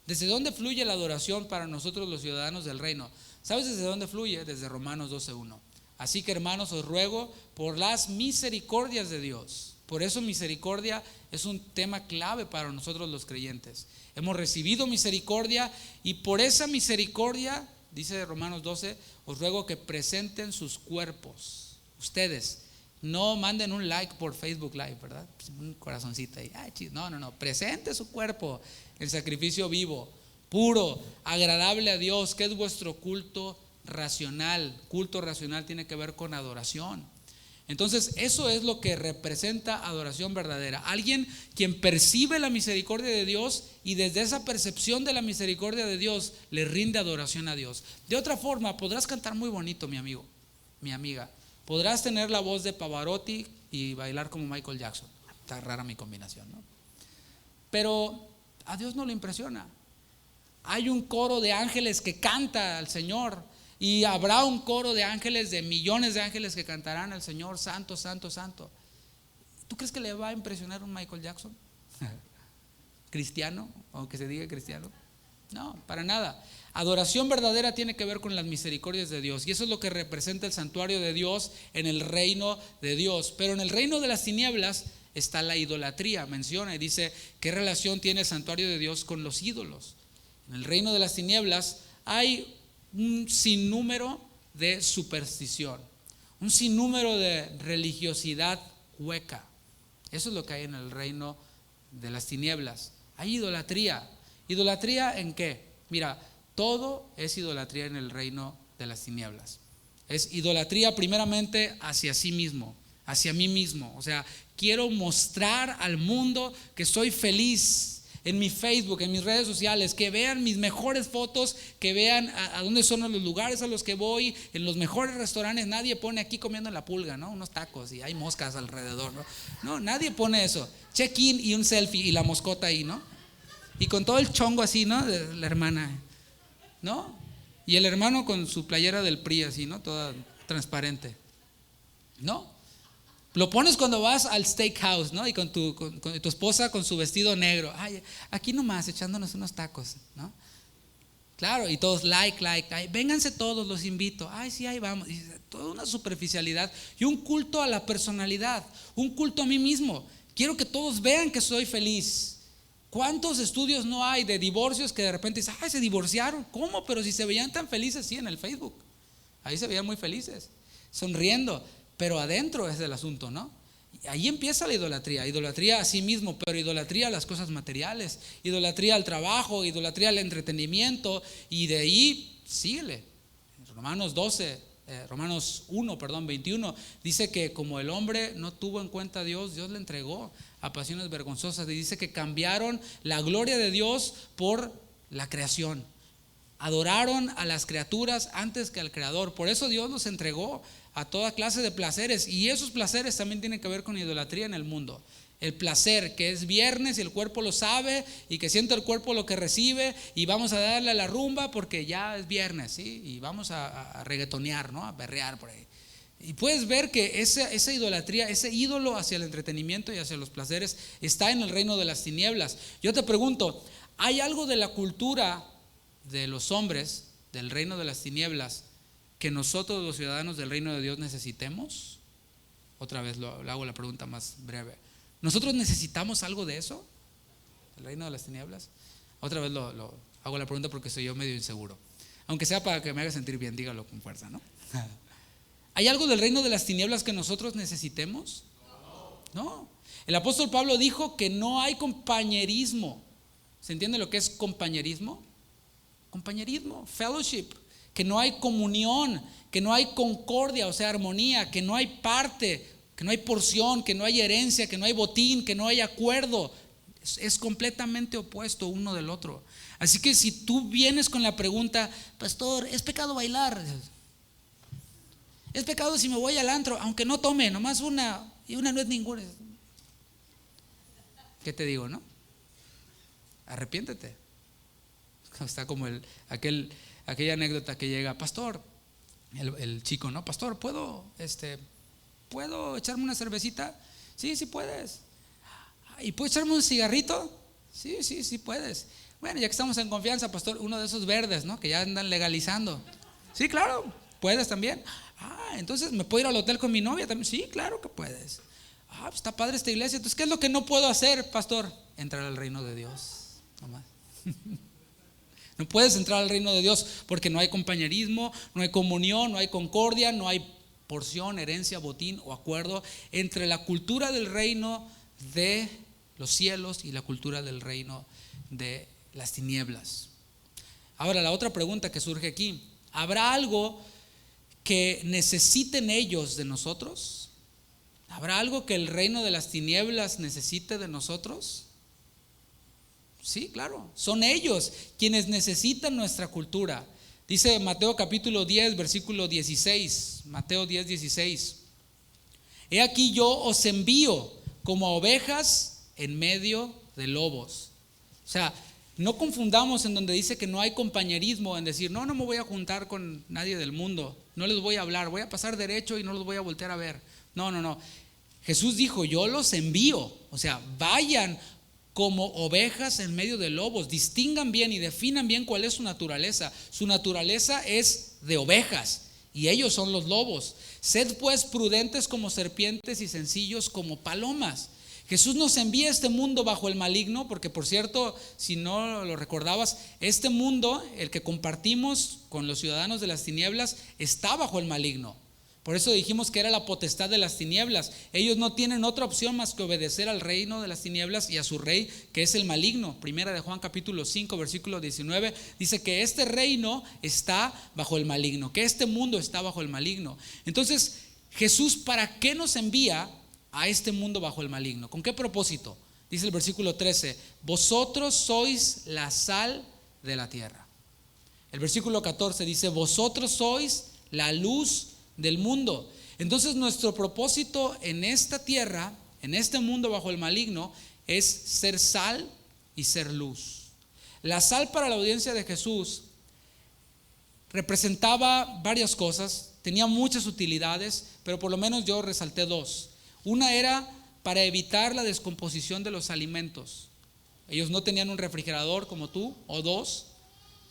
¿Desde dónde fluye la adoración para nosotros los ciudadanos del reino? ¿Sabes desde dónde fluye? Desde Romanos 12:1. Así que, hermanos, os ruego por las misericordias de Dios. Por eso misericordia es un tema clave para nosotros los creyentes. Hemos recibido misericordia y por esa misericordia, dice Romanos 12, os ruego que presenten sus cuerpos. Ustedes no manden un like por Facebook Live, ¿verdad? Un corazoncito ahí. No. Presente su cuerpo en sacrificio vivo, puro, agradable a Dios, que es vuestro culto racional. Culto racional tiene que ver con adoración. Entonces, eso es lo que representa adoración verdadera. Alguien quien percibe la misericordia de Dios y desde esa percepción de la misericordia de Dios le rinde adoración a Dios. De otra forma, podrás cantar muy bonito, mi amigo, mi amiga. Podrás tener la voz de Pavarotti y bailar como Michael Jackson. Está rara mi combinación, ¿no? Pero a Dios no le impresiona. Hay un coro de ángeles que canta al Señor. Y habrá un coro de ángeles, de millones de ángeles que cantarán al Señor, santo, santo, santo. ¿Tú crees que le va a impresionar un Michael Jackson? ¿Cristiano? Aunque se diga cristiano. No, para nada. Adoración verdadera tiene que ver con las misericordias de Dios. Y eso es lo que representa el santuario de Dios en el reino de Dios. Pero en el reino de las tinieblas está la idolatría. Menciona y dice, ¿qué relación tiene el santuario de Dios con los ídolos? En el reino de las tinieblas hay un sinnúmero de superstición, un sinnúmero de religiosidad hueca. Eso es lo que hay en el reino de las tinieblas. Hay idolatría. ¿Idolatría en qué? Mira, todo es idolatría en el reino de las tinieblas. Es idolatría primeramente hacia sí mismo, hacia mí mismo. O sea, quiero mostrar al mundo que soy feliz en mi Facebook, en mis redes sociales, que vean mis mejores fotos, que vean a dónde son los lugares a los que voy, en los mejores restaurantes. Nadie pone aquí comiendo en la pulga, ¿no? Unos tacos y hay moscas alrededor, ¿no? No, nadie pone eso. Check-in y un selfie y la moscota ahí, ¿no? Y con todo el chongo así, ¿no? De la hermana, ¿no? Y el hermano con su playera del PRI así, ¿no? Toda transparente, ¿no? Lo pones cuando vas al steakhouse, ¿no? Y con tu esposa con su vestido negro. Ay, aquí nomás echándonos unos tacos, ¿no? Claro, y todos like, ay, vénganse todos, los invito. Ay, sí, ahí vamos. Y toda una superficialidad y un culto a la personalidad, un culto a mí mismo. Quiero que todos vean que soy feliz. ¿Cuántos estudios no hay de divorcios que de repente dicen, ay, se divorciaron? ¿Cómo? Pero si se veían tan felices, sí, en el Facebook. Ahí se veían muy felices, sonriendo. Pero adentro es el asunto, ¿no? Ahí empieza la idolatría a sí mismo, pero idolatría a las cosas materiales, idolatría al trabajo, idolatría al entretenimiento, y de ahí síguele. Romanos 21 dice que como el hombre no tuvo en cuenta a Dios, Dios le entregó a pasiones vergonzosas, y dice que cambiaron la gloria de Dios por la creación. Adoraron a las criaturas antes que al Creador. Por eso Dios los entregó a toda clase de placeres, y esos placeres también tienen que ver con idolatría en el mundo. El placer que es viernes y el cuerpo lo sabe y que siente el cuerpo lo que recibe, y vamos a darle a la rumba porque ya es viernes, ¿sí? Y vamos a reggaetonear, ¿no? A berrear por ahí. Y puedes ver que esa idolatría, ese ídolo hacia el entretenimiento y hacia los placeres está en el reino de las tinieblas. Yo te pregunto, ¿hay algo de la cultura de los hombres del reino de las tinieblas que nosotros los ciudadanos del reino de Dios necesitemos? Otra vez lo hago la pregunta más breve. ¿Nosotros necesitamos algo de eso? ¿El reino de las tinieblas? Otra vez lo hago la pregunta porque soy yo medio inseguro. Aunque sea para que me haga sentir bien, dígalo con fuerza, ¿no? ¿Hay algo del reino de las tinieblas que nosotros necesitemos? No. El apóstol Pablo dijo que no hay compañerismo. ¿Se entiende lo que es compañerismo? Compañerismo, fellowship. Que no hay comunión, que no hay concordia, o sea, armonía, que no hay parte, que no hay porción, que no hay herencia, que no hay botín, que no hay acuerdo. Es completamente opuesto uno del otro. Así que si tú vienes con la pregunta, pastor, ¿es pecado bailar? ¿Es pecado si me voy al antro, aunque no tome, nomás una, y una no es ninguna? ¿Qué te digo, no? Arrepiéntete. Está como aquella anécdota que llega, pastor, el chico, ¿no? Pastor, ¿puedo echarme una cervecita? Sí, sí puedes. ¿Y puedo echarme un cigarrito? Sí puedes. Bueno, ya que estamos en confianza, pastor, uno de esos verdes, ¿no? Que ya andan legalizando. Sí, claro, puedes también. Entonces, ¿me puedo ir al hotel con mi novia también? Sí, claro que puedes. Pues está padre esta iglesia. Entonces, ¿qué es lo que no puedo hacer, pastor? Entrar al reino de Dios, nomás. No puedes entrar al reino de Dios porque no hay compañerismo, no hay comunión, no hay concordia, no hay porción, herencia, botín o acuerdo entre la cultura del reino de los cielos y la cultura del reino de las tinieblas. Ahora, la otra pregunta que surge aquí: ¿habrá algo que necesiten ellos de nosotros? ¿Habrá algo que el reino de las tinieblas necesite de nosotros? Sí, claro, son ellos quienes necesitan nuestra cultura. Dice Mateo capítulo 10, versículo 16, Mateo 10, 16. He aquí yo os envío como a ovejas en medio de lobos. O sea, no confundamos en donde dice que no hay compañerismo, en decir, no me voy a juntar con nadie del mundo, no les voy a hablar, voy a pasar derecho y no los voy a voltear a ver. No. Jesús dijo, yo los envío, o sea, vayan como ovejas en medio de lobos, distingan bien y definan bien cuál es su naturaleza. Su naturaleza es de ovejas y ellos son los lobos. Sed pues prudentes como serpientes y sencillos como palomas. Jesús nos envía a este mundo bajo el maligno, porque por cierto, si no lo recordabas, este mundo, el que compartimos con los ciudadanos de las tinieblas, está bajo el maligno. Por eso dijimos que era la potestad de las tinieblas. Ellos no tienen otra opción más que obedecer al reino de las tinieblas y a su rey, que es el maligno. Primera de Juan capítulo 5, versículo 19, dice que este reino está bajo el maligno, que este mundo está bajo el maligno. Entonces, Jesús, ¿para qué nos envía a este mundo bajo el maligno? ¿Con qué propósito? Dice el versículo 13, vosotros sois la sal de la tierra. El versículo 14 dice, vosotros sois la luz del mundo. Entonces nuestro propósito en esta tierra, en este mundo bajo el maligno, es ser sal y ser luz. La sal para la audiencia de Jesús representaba varias cosas, tenía muchas utilidades, pero por lo menos yo resalté dos. Una era para evitar la descomposición de los alimentos. Ellos no tenían un refrigerador como tú o dos.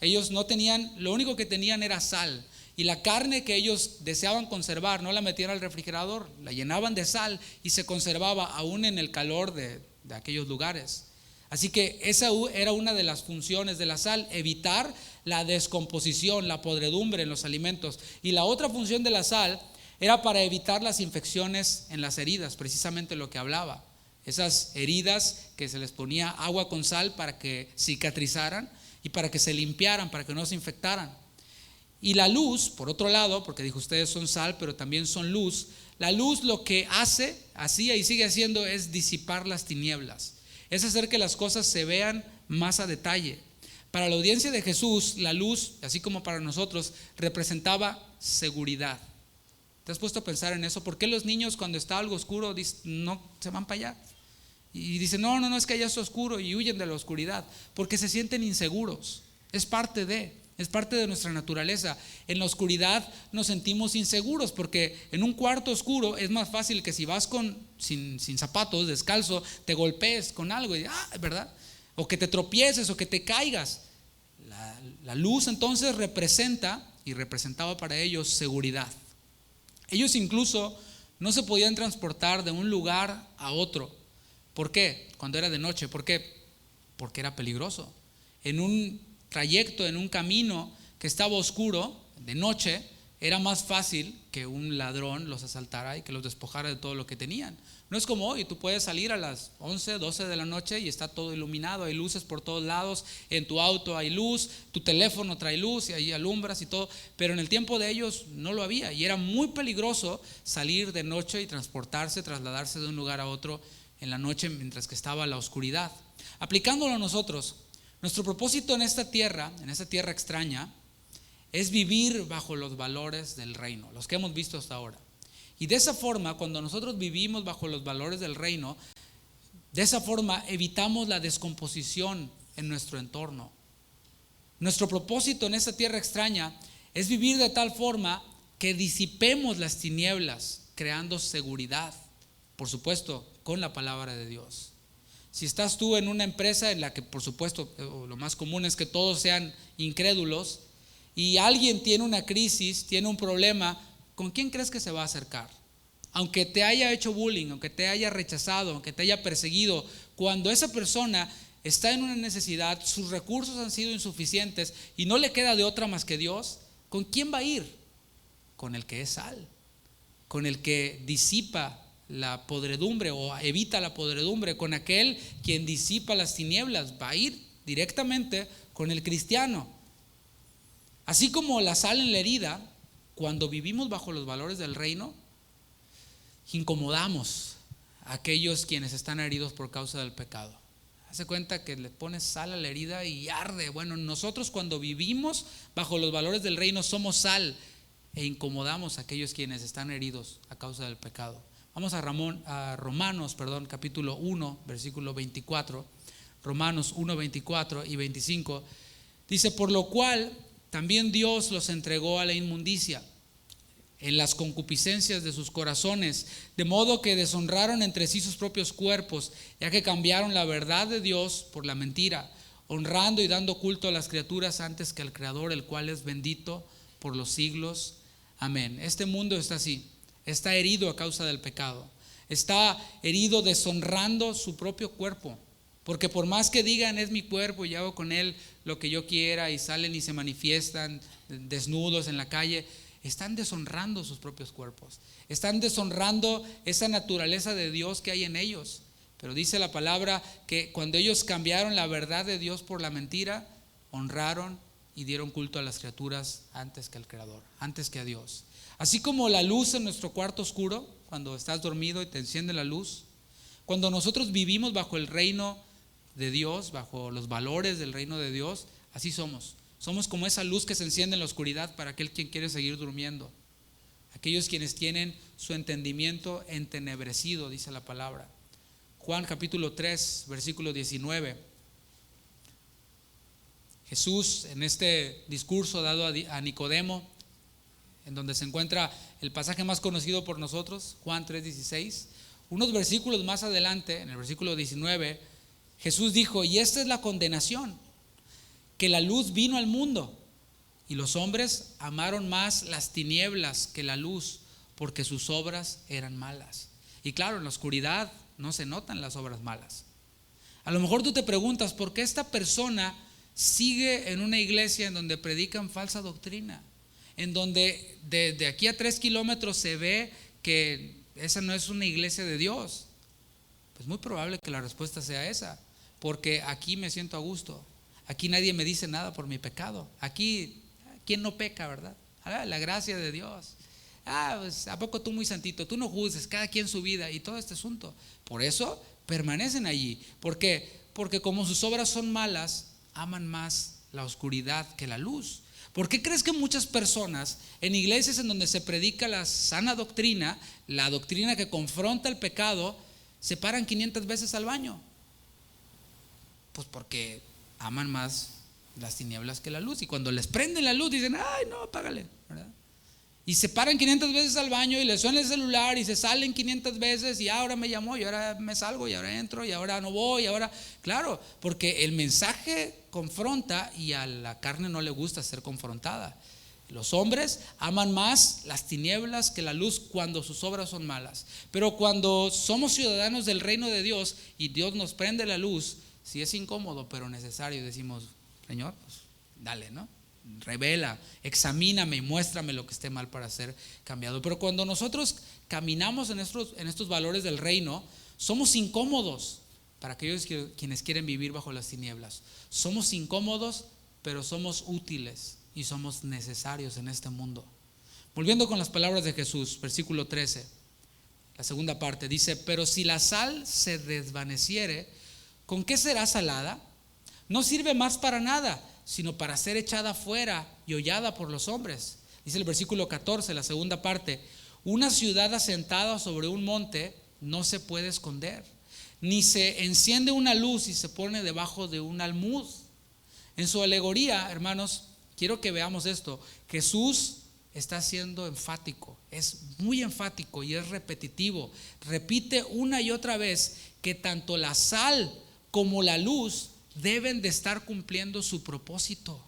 Ellos no tenían, lo único que tenían era sal. Y la carne que ellos deseaban conservar, no la metían al refrigerador, la llenaban de sal y se conservaba aún en el calor de aquellos lugares. Así que esa era una de las funciones de la sal, evitar la descomposición, la podredumbre en los alimentos. Y la otra función de la sal era para evitar las infecciones en las heridas, precisamente lo que hablaba. Esas heridas que se les ponía agua con sal para que cicatrizaran y para que se limpiaran, para que no se infectaran. Y la luz, por otro lado, porque dijo ustedes son sal, pero también son luz. La luz lo que hacía y sigue haciendo es disipar las tinieblas. Es hacer que las cosas se vean más a detalle. Para la audiencia de Jesús, la luz, así como para nosotros, representaba seguridad. ¿Te has puesto a pensar en eso? ¿Por qué los niños cuando está algo oscuro no se van para allá? Y dicen, no, es que allá es oscuro y huyen de la oscuridad, porque se sienten inseguros. Es parte de nuestra naturaleza. En la oscuridad nos sentimos inseguros, porque en un cuarto oscuro es más fácil que si vas sin zapatos, descalzo, te golpees con algo, ¿verdad? O que te tropieces o que te caigas. La luz entonces representaba para ellos seguridad. Ellos incluso no se podían transportar de un lugar a otro. ¿Por qué? Cuando era de noche. ¿Por qué? Porque era peligroso. En un trayecto, en un camino que estaba oscuro, de noche, era más fácil que un ladrón los asaltara y que los despojara de todo lo que tenían. No es como hoy, tú puedes salir a las 11, 12 de la noche y está todo iluminado, hay luces por todos lados, en tu auto hay luz, tu teléfono trae luz y ahí alumbras y todo, pero en el tiempo de ellos no lo había y era muy peligroso salir de noche y trasladarse de un lugar a otro en la noche mientras que estaba la oscuridad. Aplicándolo a nosotros, nuestro propósito en esta tierra extraña, es vivir bajo los valores del reino, los que hemos visto hasta ahora. Y de esa forma, cuando nosotros vivimos bajo los valores del reino, de esa forma evitamos la descomposición en nuestro entorno. Nuestro propósito en esta tierra extraña es vivir de tal forma que disipemos las tinieblas, creando seguridad, por supuesto, con la palabra de Dios. Si estás tú en una empresa en la que, por supuesto, lo más común es que todos sean incrédulos, y alguien tiene una crisis, tiene un problema, ¿con quién crees que se va a acercar? Aunque te haya hecho bullying, aunque te haya rechazado, aunque te haya perseguido, cuando esa persona está en una necesidad, sus recursos han sido insuficientes y no le queda de otra más que Dios, ¿con quién va a ir? Con el que es sal, con el que disipa la podredumbre o evita la podredumbre, con aquel quien disipa las tinieblas, va a ir directamente con el cristiano. Así como la sal en la herida, cuando vivimos bajo los valores del reino, incomodamos a aquellos quienes están heridos por causa del pecado. Hace cuenta que le pones sal a la herida y arde. Bueno, nosotros cuando vivimos bajo los valores del reino somos sal e incomodamos a aquellos quienes están heridos a causa del pecado. Vamos a Romanos, capítulo 1, versículo 24. Romanos 1, 24 y 25. Dice: por lo cual también Dios los entregó a la inmundicia en las concupiscencias de sus corazones, de modo que deshonraron entre sí sus propios cuerpos, ya que cambiaron la verdad de Dios por la mentira, honrando y dando culto a las criaturas antes que al Creador, el cual es bendito por los siglos. Amén. Este mundo está así, está herido a causa del pecado, está herido deshonrando su propio cuerpo, porque por más que digan es mi cuerpo y hago con él lo que yo quiera, y salen y se manifiestan desnudos en la calle, están deshonrando sus propios cuerpos, están deshonrando esa naturaleza de Dios que hay en ellos. Pero dice la palabra que cuando ellos cambiaron la verdad de Dios por la mentira, honraron y dieron culto a las criaturas antes que al Creador, antes que a Dios. Así como la luz en nuestro cuarto oscuro, cuando estás dormido y te enciende la luz, cuando nosotros vivimos bajo el reino de Dios, bajo los valores del reino de Dios, así somos. Somos como esa luz que se enciende en la oscuridad para aquel quien quiere seguir durmiendo. Aquellos quienes tienen su entendimiento entenebrecido, dice la palabra. Juan capítulo 3, versículo 19. Jesús, en este discurso dado a Nicodemo, en donde se encuentra el pasaje más conocido por nosotros, Juan 3:16, unos versículos más adelante, en el versículo 19, Jesús dijo: y esta es la condenación, que la luz vino al mundo, y los hombres amaron más las tinieblas que la luz, porque sus obras eran malas. Y claro, en la oscuridad no se notan las obras malas. A lo mejor tú te preguntas, ¿por qué esta persona sigue en una iglesia en donde predican falsa doctrina? En donde de aquí a 3 kilómetros se ve que esa no es una iglesia de Dios. Pues muy probable que la respuesta sea esa, porque aquí me siento a gusto. Aquí nadie me dice nada por mi pecado. Aquí, ¿quién no peca, verdad? La gracia de Dios. Pues, ¿a poco tú muy santito? Tú no juzgues, cada quien su vida y todo este asunto. Por eso permanecen allí. ¿Por qué? Porque como sus obras son malas, aman más la oscuridad que la luz. ¿Por qué crees que muchas personas en iglesias en donde se predica la sana doctrina, la doctrina que confronta el pecado, se paran 500 veces al baño? Pues porque aman más las tinieblas que la luz, y cuando les prenden la luz dicen: ay, no, apágale, ¿verdad? Y se paran 500 veces al baño y les suena el celular y se salen 500 veces, y ahora me llamó y ahora me salgo y ahora entro y ahora no voy y ahora, claro, porque el mensaje confronta y a la carne no le gusta ser confrontada. Los hombres aman más las tinieblas que la luz cuando sus obras son malas, pero cuando somos ciudadanos del reino de Dios y Dios nos prende la luz, si es incómodo pero necesario, decimos: Señor, pues dale, ¿no? Revela, examíname y muéstrame lo que esté mal para ser cambiado. Pero cuando nosotros caminamos en estos valores del reino, somos incómodos para aquellos quienes quieren vivir bajo las tinieblas. Somos incómodos, pero somos útiles y somos necesarios en este mundo. Volviendo con las palabras de Jesús, versículo 13, la segunda parte, dice: pero si la sal se desvaneciere, ¿con qué será salada? No sirve más para nada, sino para ser echada fuera y hollada por los hombres. Dice el versículo 14, la segunda parte: una ciudad asentada sobre un monte no se puede esconder, ni se enciende una luz y se pone debajo de un almud. En su alegoría, hermanos, quiero que veamos esto. Jesús está siendo enfático, es muy enfático y es repetitivo. Repite una y otra vez que tanto la sal como la luz deben de estar cumpliendo su propósito.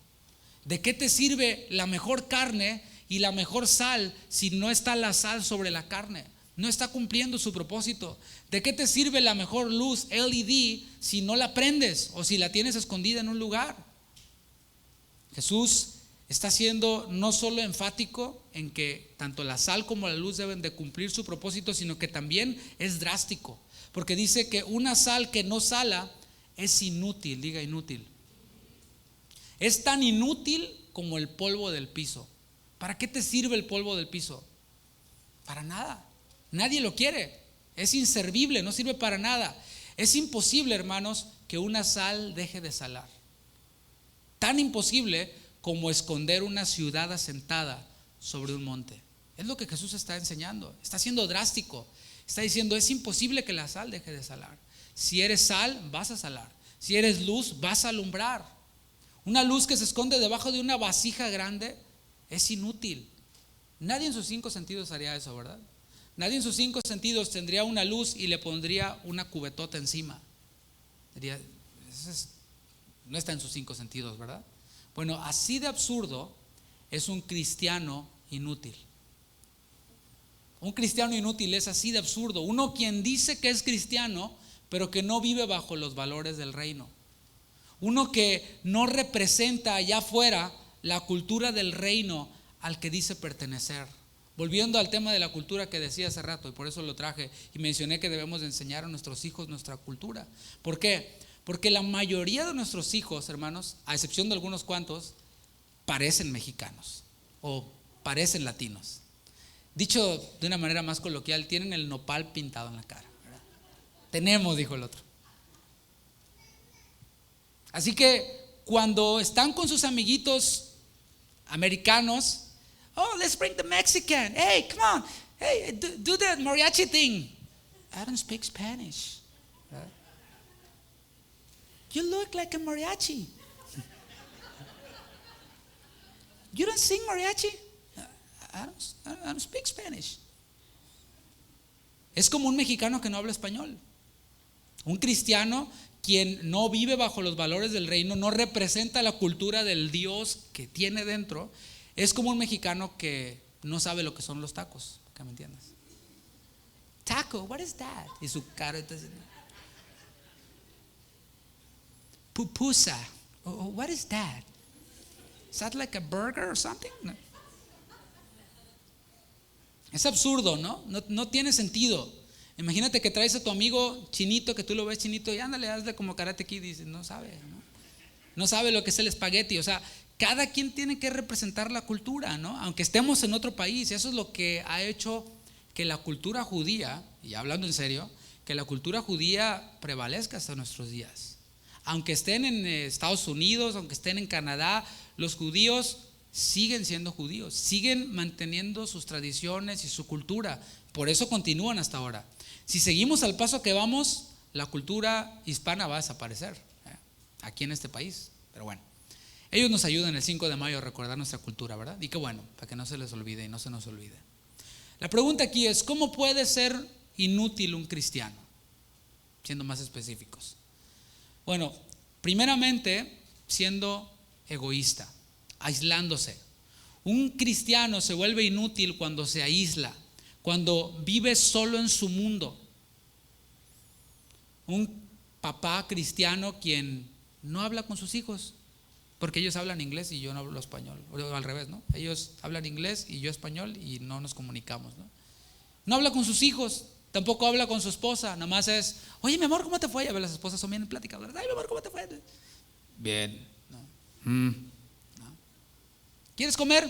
¿De qué te sirve la mejor carne y la mejor sal si no está la sal sobre la carne? No está cumpliendo su propósito. ¿De qué te sirve la mejor luz LED si no la prendes o si la tienes escondida en un lugar? Jesús está siendo no solo enfático en que tanto la sal como la luz deben de cumplir su propósito, sino que también es drástico, porque dice que una sal que no sala es inútil. Diga inútil. Es tan inútil como el polvo del piso. ¿Para qué te sirve el polvo del piso? Para nada. Nadie lo quiere. Es inservible, no sirve para nada. Es imposible, hermanos, que una sal deje de salar. Tan imposible como esconder una ciudad asentada sobre un monte. Es lo que Jesús está enseñando. Está siendo drástico. Está diciendo, es imposible que la sal deje de salar. Si eres sal, vas a salar. Si eres luz, vas a alumbrar. Una luz que se esconde debajo de una vasija grande es inútil. Nadie en sus 5 sentidos haría eso, ¿verdad? Nadie en sus 5 sentidos tendría una luz y le pondría una cubetota encima. Diría, no está en sus 5 sentidos, ¿verdad? Bueno, así de absurdo es un cristiano inútil. Un cristiano inútil es así de absurdo. Uno quien dice que es cristiano, pero que no vive bajo los valores del reino. Uno que no representa allá afuera la cultura del reino al que dice pertenecer. Volviendo al tema de la cultura que decía hace rato, y por eso lo traje y mencioné que debemos de enseñar a nuestros hijos nuestra cultura. ¿Por qué? Porque la mayoría de nuestros hijos, hermanos, a excepción de algunos cuantos, parecen mexicanos o parecen latinos. Dicho de una manera más coloquial, tienen el nopal pintado en la cara, ¿verdad? Tenemos, dijo el otro. Así que cuando están con sus amiguitos americanos, oh, let's bring the Mexican. Hey, come on. Hey, do the mariachi thing. I don't speak Spanish. You look like a mariachi. You don't sing mariachi? I don't speak Spanish. Es como un mexicano que no habla español. Un cristiano quien no vive bajo los valores del reino, no representa la cultura del Dios que tiene dentro. Es como un mexicano que no sabe lo que son los tacos, ¿que me entiendas? Taco, what is that? Y su cara entonces, pupusa, what is that? Is that like a burger or something? No. Es absurdo, ¿no? No tiene sentido. Imagínate que traes a tu amigo chinito, que tú lo ves chinito, y ándale, hazle como Karate Kid, y dice, no sabe, ¿no? No sabe lo que es el espagueti. O sea, cada quien tiene que representar la cultura, ¿no? Aunque estemos en otro país. Eso es lo que ha hecho que la cultura judía, y hablando en serio, que la cultura judía prevalezca hasta nuestros días. Aunque estén en Estados Unidos, aunque estén en Canadá, los judíos siguen siendo judíos, siguen manteniendo sus tradiciones y su cultura. Por eso continúan hasta ahora. Si seguimos al paso que vamos, la cultura hispana va a desaparecer aquí en este país. Pero bueno, ellos nos ayudan el 5 de mayo a recordar nuestra cultura, ¿verdad? Y qué bueno, para que no se les olvide y no se nos olvide. La pregunta aquí es, ¿cómo puede ser inútil un cristiano? Siendo más específicos. Bueno, primeramente, siendo egoísta, aislándose. Un cristiano se vuelve inútil cuando se aísla, cuando vive solo en su mundo. Un papá cristiano quien no habla con sus hijos, porque ellos hablan inglés y yo no hablo español, o al revés, ¿no? Ellos hablan inglés y yo español y no nos comunicamos, ¿no? No habla con sus hijos, tampoco habla con su esposa, nada más es, oye mi amor, ¿cómo te fue? Ya ves, las esposas son bien en plática, ¿verdad? Ay mi amor, ¿cómo te fue? Bien, ¿no? ¿No? ¿Quieres comer?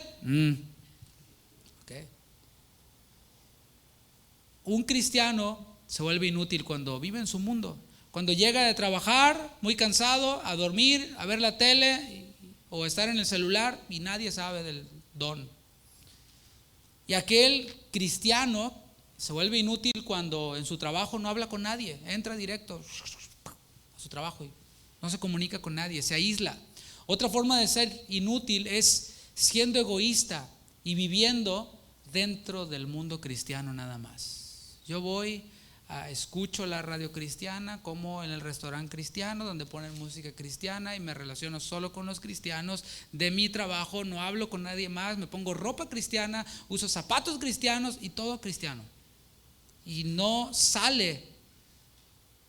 Okay. Un cristiano se vuelve inútil cuando vive en su mundo. Cuando llega de trabajar, muy cansado, a dormir, a ver la tele o estar en el celular y nadie sabe del don. Y aquel cristiano se vuelve inútil cuando en su trabajo no habla con nadie, entra directo a su trabajo y no se comunica con nadie, se aísla. Otra forma de ser inútil es siendo egoísta y viviendo dentro del mundo cristiano nada más. Yo voy, escucho la radio cristiana, como en el restaurante cristiano donde ponen música cristiana y me relaciono solo con los cristianos. De mi trabajo no hablo con nadie más, me pongo ropa cristiana, uso zapatos cristianos y todo cristiano. Y no sale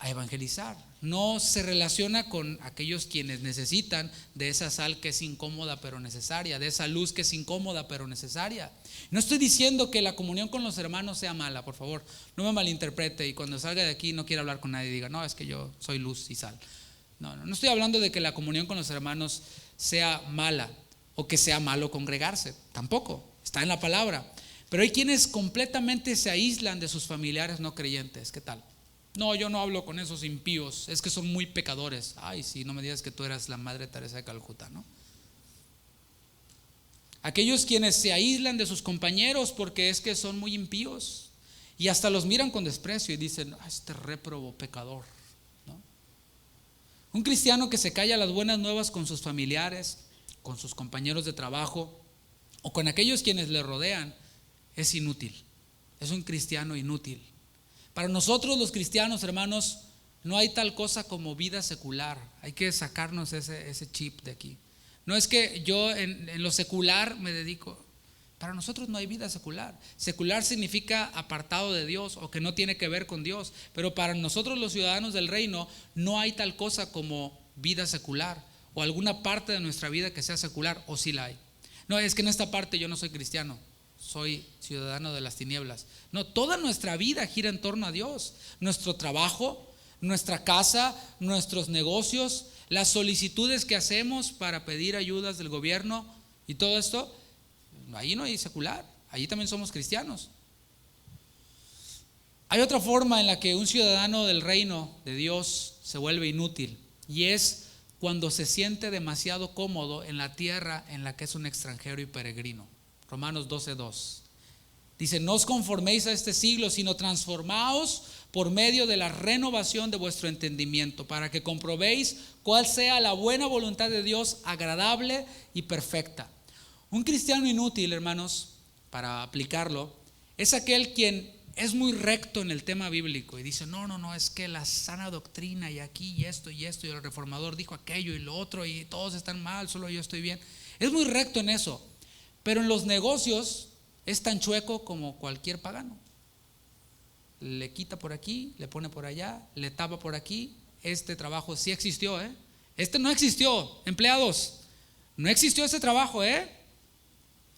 a evangelizar, no se relaciona con aquellos quienes necesitan de esa sal que es incómoda pero necesaria, de esa luz que es incómoda pero necesaria. No estoy diciendo que la comunión con los hermanos sea mala, por favor, no me malinterprete y cuando salga de aquí no quiera hablar con nadie y diga, no, es que yo soy luz y sal. No estoy hablando de que la comunión con los hermanos sea mala o que sea malo congregarse, tampoco, está en la palabra. Pero hay quienes completamente se aíslan de sus familiares no creyentes. ¿Qué tal? No, yo no hablo con esos impíos, es que son muy pecadores. Ay, sí, no me digas que tú eras la Madre Teresa de Calcuta, ¿no? Aquellos quienes se aíslan de sus compañeros porque es que son muy impíos y hasta los miran con desprecio y dicen, este réprobo pecador, ¿no? Un cristiano que se calla las buenas nuevas con sus familiares, con sus compañeros de trabajo o con aquellos quienes le rodean, es inútil, es un cristiano inútil. Para nosotros los cristianos, hermanos, no hay tal cosa como vida secular. Hay que sacarnos ese chip de aquí. No es que yo en lo secular me dedico. Para nosotros no hay vida secular. Secular significa apartado de Dios o que no tiene que ver con Dios. Pero para nosotros los ciudadanos del reino no hay tal cosa como vida secular o alguna parte de nuestra vida que sea secular, o sí la hay. No, es que en esta parte yo no soy cristiano, soy ciudadano de las tinieblas. No, toda nuestra vida gira en torno a Dios. Nuestro trabajo, nuestra casa, nuestros negocios, las solicitudes que hacemos para pedir ayudas del gobierno y todo esto, ahí no hay secular, ahí también somos cristianos. Hay otra forma en la que un ciudadano del reino de Dios se vuelve inútil, y es cuando se siente demasiado cómodo en la tierra en la que es un extranjero y peregrino. Romanos 12:2 dice: no os conforméis a este siglo, sino transformaos por medio de la renovación de vuestro entendimiento, para que comprobéis cuál sea la buena voluntad de Dios, agradable y perfecta. Un cristiano inútil, hermanos, para aplicarlo, es aquel quien es muy recto en el tema bíblico y dice: no, es que la sana doctrina y aquí y esto y el reformador dijo aquello y lo otro y todos están mal, solo yo estoy bien. Es muy recto en eso, pero en los negocios es tan chueco como cualquier pagano. Le quita por aquí, le pone por allá, le tapa por aquí. Este trabajo sí existió, este no existió, empleados, no existió ese trabajo,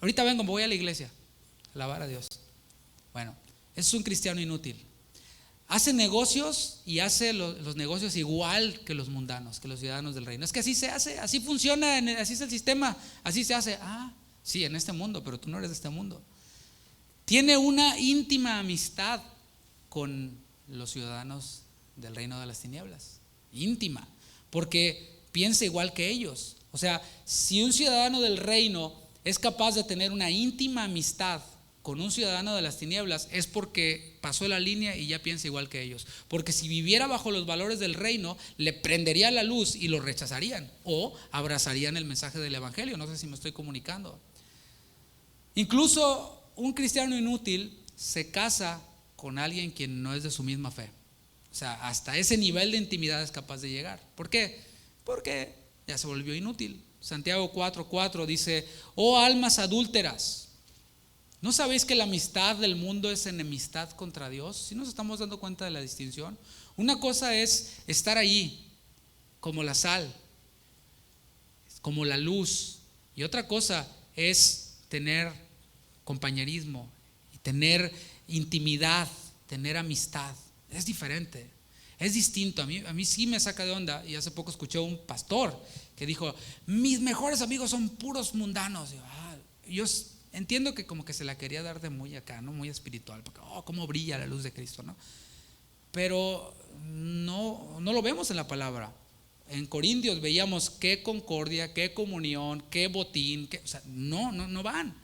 ahorita vengo, me voy a la iglesia, alabar a Dios. Bueno, es un cristiano inútil. Hace negocios y hace los negocios igual que los mundanos, que los ciudadanos del reino. Es que así se hace, así funciona, así es el sistema, así se hace. Sí, en este mundo, pero tú no eres de este mundo. Tiene una íntima amistad con los ciudadanos del reino de las tinieblas, íntima, porque piensa igual que ellos. O sea, si un ciudadano del reino es capaz de tener una íntima amistad con un ciudadano de las tinieblas, es porque pasó la línea y ya piensa igual que ellos. Porque si viviera bajo los valores del reino, le prendería la luz y lo rechazarían o abrazarían el mensaje del evangelio. No sé si me estoy comunicando. Incluso un cristiano inútil se casa con alguien quien no es de su misma fe. O sea, hasta ese nivel de intimidad es capaz de llegar. ¿Por qué? Porque ya se volvió inútil. Santiago 4:4 dice: oh almas adúlteras, ¿no sabéis que la amistad del mundo es enemistad contra Dios? ¿Sí nos estamos dando cuenta de la distinción? Una cosa es estar ahí como la sal, como la luz, y otra cosa es tener compañerismo, tener intimidad, tener amistad. Es diferente, es distinto. A mí sí me saca de onda. Y hace poco escuché a un pastor que dijo: mis mejores amigos son puros mundanos. Yo entiendo que como que se la quería dar de muy acá, ¿no? Muy espiritual, porque cómo brilla la luz de Cristo, ¿no? Pero no lo vemos en la palabra. En Corintios veíamos qué concordia, qué comunión, qué botín, o sea, no van.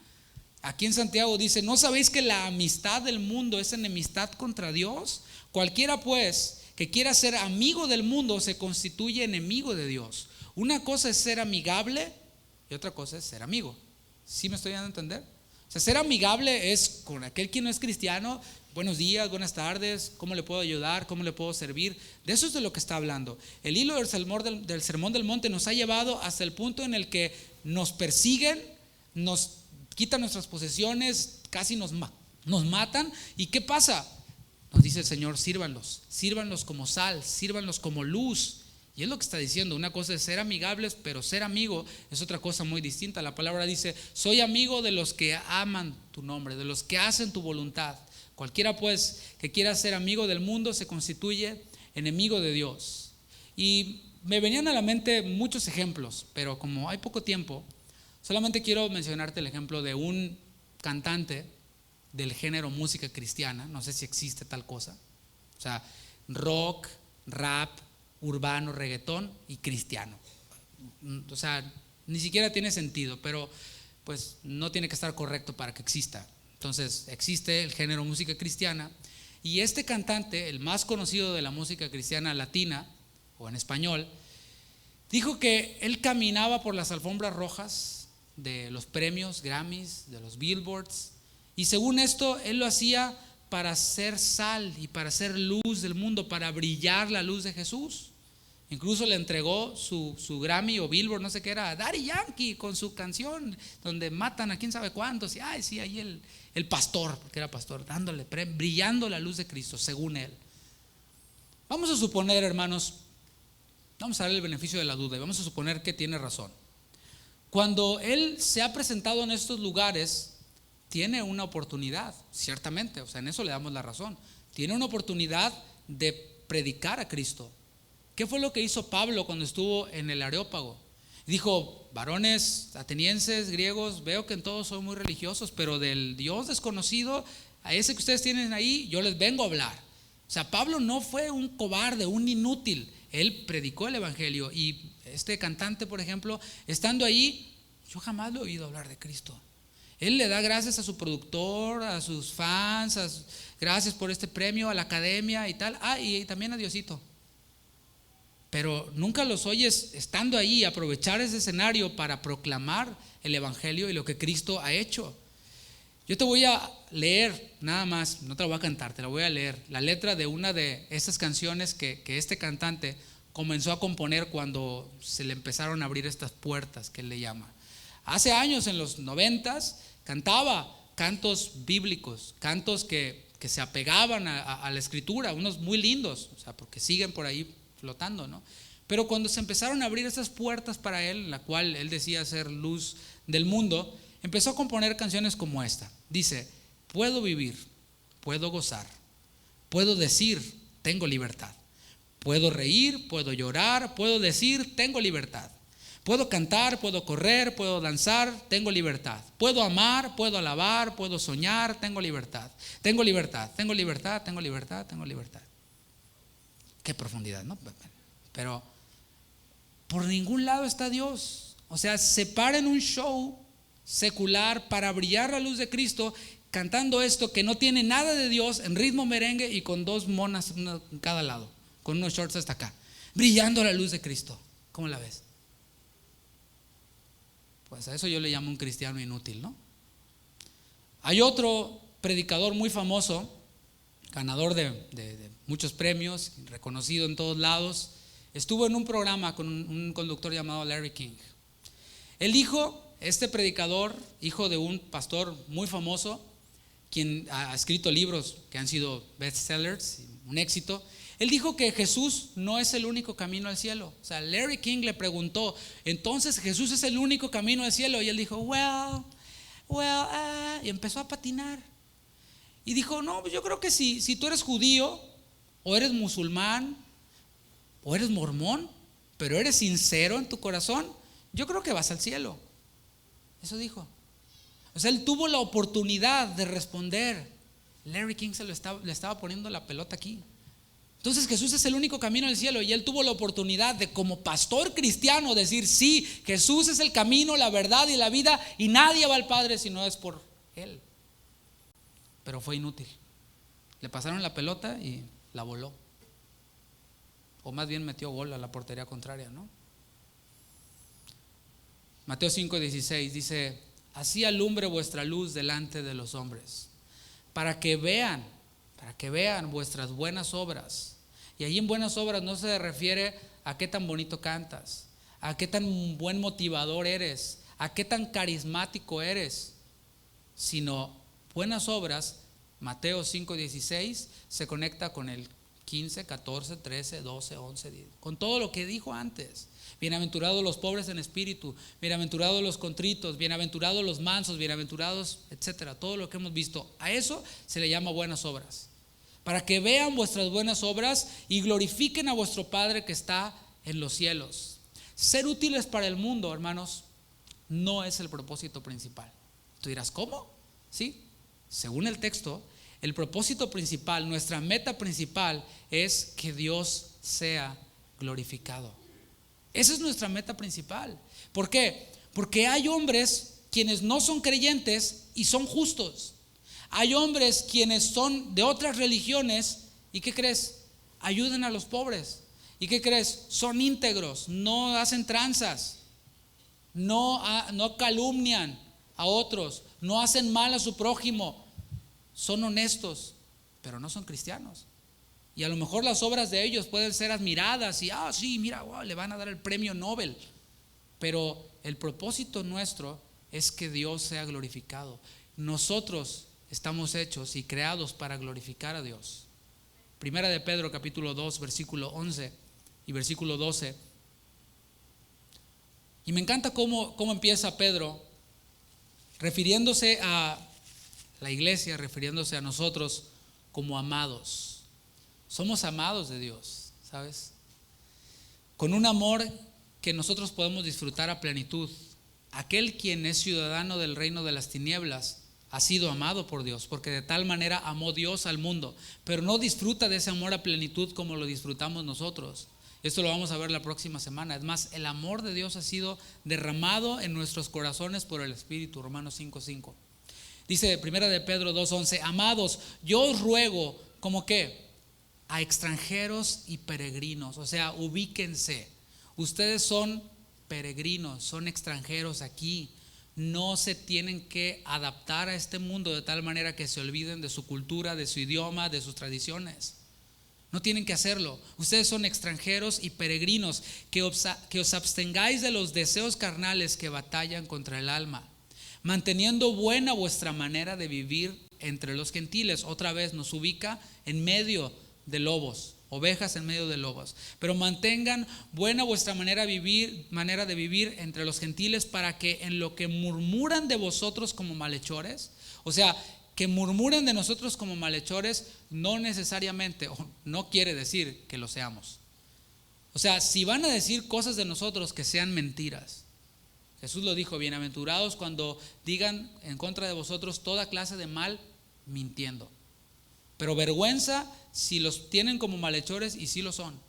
Aquí en Santiago dice: ¿no sabéis que la amistad del mundo es enemistad contra Dios? Cualquiera pues que quiera ser amigo del mundo se constituye enemigo de Dios. Una cosa es ser amigable y otra cosa es ser amigo. ¿Sí me estoy dando a entender? O sea, ser amigable es con aquel que no es cristiano. Buenos días, buenas tardes, ¿cómo le puedo ayudar? ¿Cómo le puedo servir? De eso es de lo que está hablando. El hilo del Sermón del Monte nos ha llevado hasta el punto en el que nos persiguen, nos quitan nuestras posesiones, casi nos matan. ¿Y qué pasa? Nos dice el Señor: sírvanlos como sal, sírvanlos como luz. Y es lo que está diciendo. Una cosa es ser amigables, pero ser amigo es otra cosa muy distinta. La palabra dice: soy amigo de los que aman tu nombre, de los que hacen tu voluntad. Cualquiera pues que quiera ser amigo del mundo se constituye enemigo de Dios. Y me venían a la mente muchos ejemplos, pero como hay poco tiempo, solamente quiero mencionarte el ejemplo de un cantante del género música cristiana. No sé si existe tal cosa. O sea, rock, rap, urbano, reggaetón y cristiano. O sea, ni siquiera tiene sentido, pero pues no tiene que estar correcto para que exista. Entonces existe el género música cristiana, y este cantante, el más conocido de la música cristiana latina o en español, dijo que él caminaba por las alfombras rojas de los premios Grammys, de los Billboards, y según esto él lo hacía para ser sal y para ser luz del mundo, para brillar la luz de Jesús. Incluso le entregó su Grammy o Billboard, no sé qué era, a Daddy Yankee, con su canción donde matan a quién sabe cuántos. Y sí, ahí el pastor, porque era pastor, dándole, brillando la luz de Cristo, según él. Vamos a suponer, hermanos, vamos a darle el beneficio de la duda y vamos a suponer que tiene razón. Cuando él se ha presentado en estos lugares, tiene una oportunidad, ciertamente, o sea, en eso le damos la razón. Tiene una oportunidad de predicar a Cristo. ¿Qué fue lo que hizo Pablo cuando estuvo en el Areópago? Dijo: varones atenienses, griegos, veo que en todos son muy religiosos, pero del Dios desconocido, a ese que ustedes tienen ahí, yo les vengo a hablar. O sea, Pablo no fue un cobarde, un inútil. Él predicó el evangelio. Y este cantante, por ejemplo, estando ahí, yo jamás lo he oído hablar de Cristo. Él le da gracias a su productor, a sus fans, gracias por este premio, a la academia y tal. Y también a Diosito. Pero nunca los oyes estando ahí, aprovechar ese escenario para proclamar el evangelio y lo que Cristo ha hecho. Yo te voy a leer nada más, no te la voy a cantar, te la voy a leer, la letra de una de esas canciones que este cantante comenzó a componer cuando se le empezaron a abrir estas puertas que él le llama. Hace años, en los 90s, cantaba cantos bíblicos, cantos que se apegaban a la escritura, unos muy lindos, o sea, porque siguen por ahí flotando, ¿no? Pero cuando se empezaron a abrir esas puertas para él, la cual él decía ser luz del mundo, empezó a componer canciones como esta. Dice: puedo vivir, puedo gozar, puedo decir, tengo libertad. Puedo reír, puedo llorar, puedo decir, tengo libertad. Puedo cantar, puedo correr, puedo danzar, tengo libertad. Puedo amar, puedo alabar, puedo soñar, tengo libertad. Tengo libertad, tengo libertad, tengo libertad, tengo libertad. Qué profundidad, ¿no? Pero por ningún lado está Dios. O sea, se para en un show secular para brillar la luz de Cristo, cantando esto que no tiene nada de Dios, en ritmo merengue y con dos monas en cada lado, con unos shorts hasta acá, brillando la luz de Cristo. ¿Cómo la ves? Pues a eso yo le llamo un cristiano inútil, ¿no? Hay otro predicador muy famoso, ganador de muchos premios, reconocido en todos lados. Estuvo en un programa con un conductor llamado Larry King. Él dijo, este predicador, hijo de un pastor muy famoso, quien ha escrito libros que han sido bestsellers, un éxito, él dijo que Jesús no es el único camino al cielo. O sea, Larry King le preguntó, entonces Jesús es el único camino al cielo, y él dijo, y empezó a patinar. Y dijo, no, pues yo creo que si tú eres judío, o eres musulmán, o eres mormón, pero eres sincero en tu corazón, yo creo que vas al cielo. Eso dijo. O sea, él tuvo la oportunidad de responder. Larry King le estaba poniendo la pelota aquí. Entonces Jesús es el único camino al cielo, y él tuvo la oportunidad de, como pastor cristiano, decir, sí, Jesús es el camino, la verdad y la vida, y nadie va al Padre si no es por él. Pero fue inútil. Le pasaron la pelota y la voló. O más bien metió gol a la portería contraria, ¿no? Mateo 5:16 dice: así alumbre vuestra luz delante de los hombres, para que vean vuestras buenas obras. Y ahí en buenas obras no se refiere a qué tan bonito cantas, a qué tan buen motivador eres, a qué tan carismático eres, sino buenas obras. Mateo 5:16 se conecta con el 15, 14, 13, 12, 11, 10, con todo lo que dijo antes. Bienaventurados los pobres en espíritu, bienaventurados los contritos, bienaventurados los mansos, bienaventurados, etcétera. Todo lo que hemos visto, a eso se le llama buenas obras. Para que vean vuestras buenas obras y glorifiquen a vuestro Padre que está en los cielos. Ser útiles para el mundo, hermanos, no es el propósito principal. Tú dirás, ¿cómo? Sí, según el texto, el propósito principal, nuestra meta principal es que Dios sea glorificado. Esa es nuestra meta principal. ¿Por qué? Porque hay hombres quienes no son creyentes y son justos. Hay hombres quienes son de otras religiones y ¿qué crees? Ayudan a los pobres. ¿Y qué crees? Son íntegros, no hacen tranzas, no calumnian a otros, no hacen mal a su prójimo, son honestos, pero no son cristianos. Y a lo mejor las obras de ellos pueden ser admiradas y sí, mira, wow, le van a dar el premio Nobel. Pero el propósito nuestro es que Dios sea glorificado. Nosotros estamos hechos y creados para glorificar a Dios. Primera de Pedro capítulo 2 versículo 11 y versículo 12. Y me encanta cómo empieza Pedro refiriéndose a la iglesia, refiriéndose a nosotros como amados. Somos amados de Dios, ¿sabes? Con un amor que nosotros podemos disfrutar a plenitud. Aquel quien es ciudadano del reino de las tinieblas ha sido amado por Dios, porque de tal manera amó Dios al mundo, pero no disfruta de ese amor a plenitud como lo disfrutamos nosotros. Esto lo vamos a ver la próxima semana. Es más, el amor de Dios ha sido derramado en nuestros corazones por el Espíritu. Romanos 5:5. Dice primera de Pedro 2:11, amados, yo os ruego, ¿como qué? A extranjeros y peregrinos. O sea, ubíquense. Ustedes son peregrinos, son extranjeros aquí. No se tienen que adaptar a este mundo de tal manera que se olviden de su cultura, de su idioma, de sus tradiciones. No tienen que hacerlo. Ustedes son extranjeros y peregrinos, que os abstengáis de los deseos carnales que batallan contra el alma, manteniendo buena vuestra manera de vivir entre los gentiles. Otra vez nos ubica en medio de lobos, ovejas en medio de lobos. Pero mantengan buena vuestra manera de vivir entre los gentiles, para que en lo que murmuran de vosotros como malhechores, o sea, que murmuren de nosotros como malhechores, no necesariamente, o no quiere decir que lo seamos. O sea, si van a decir cosas de nosotros que sean mentiras, Jesús lo dijo, bienaventurados cuando digan en contra de vosotros toda clase de mal mintiendo. Pero vergüenza si los tienen como malhechores, y sí lo son.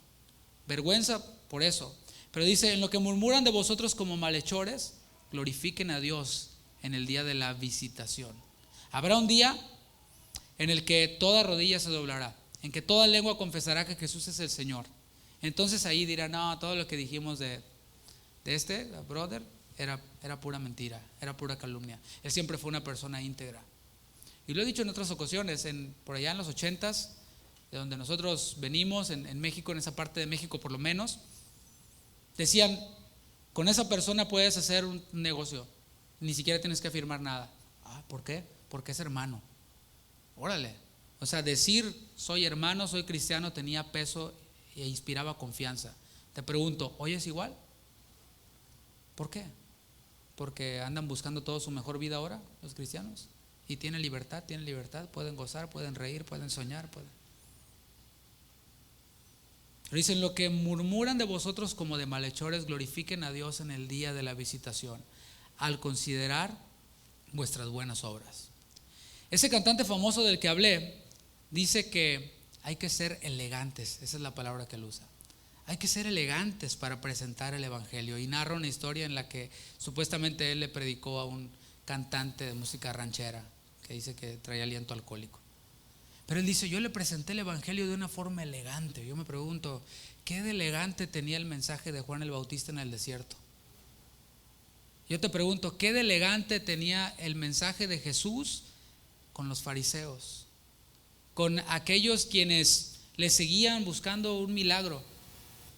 Vergüenza por eso. Pero dice, en lo que murmuran de vosotros como malhechores, glorifiquen a Dios en el día de la visitación. Habrá un día en el que toda rodilla se doblará, en que toda lengua confesará que Jesús es el Señor. Entonces ahí dirán, no, todo lo que dijimos de este brother era pura mentira, era pura calumnia. Él siempre fue una persona íntegra. Y lo he dicho en otras ocasiones, por allá en los 80s, de donde nosotros venimos, en México, en esa parte de México por lo menos, decían, con esa persona puedes hacer un negocio, ni siquiera tienes que firmar nada. ¿Por qué? Porque es hermano. Órale. O sea, decir soy hermano, soy cristiano, tenía peso e inspiraba confianza. Te pregunto, ¿hoy es igual? ¿Por qué? Porque andan buscando todo su mejor vida ahora, los cristianos. Y tienen libertad, pueden gozar, pueden reír, pueden soñar, Pero dicen, lo que murmuran de vosotros como de malhechores, glorifiquen a Dios en el día de la visitación, al considerar vuestras buenas obras. Ese cantante famoso del que hablé dice que hay que ser elegantes, esa es la palabra que él usa. Hay que ser elegantes para presentar el evangelio, y narra una historia en la que supuestamente él le predicó a un cantante de música ranchera que dice que traía aliento alcohólico. Pero él dice, yo le presenté el evangelio de una forma elegante. Yo me pregunto, ¿qué de elegante tenía el mensaje de Juan el Bautista en el desierto? Yo te pregunto, ¿qué de elegante tenía el mensaje de Jesús con los fariseos, con aquellos quienes le seguían buscando un milagro?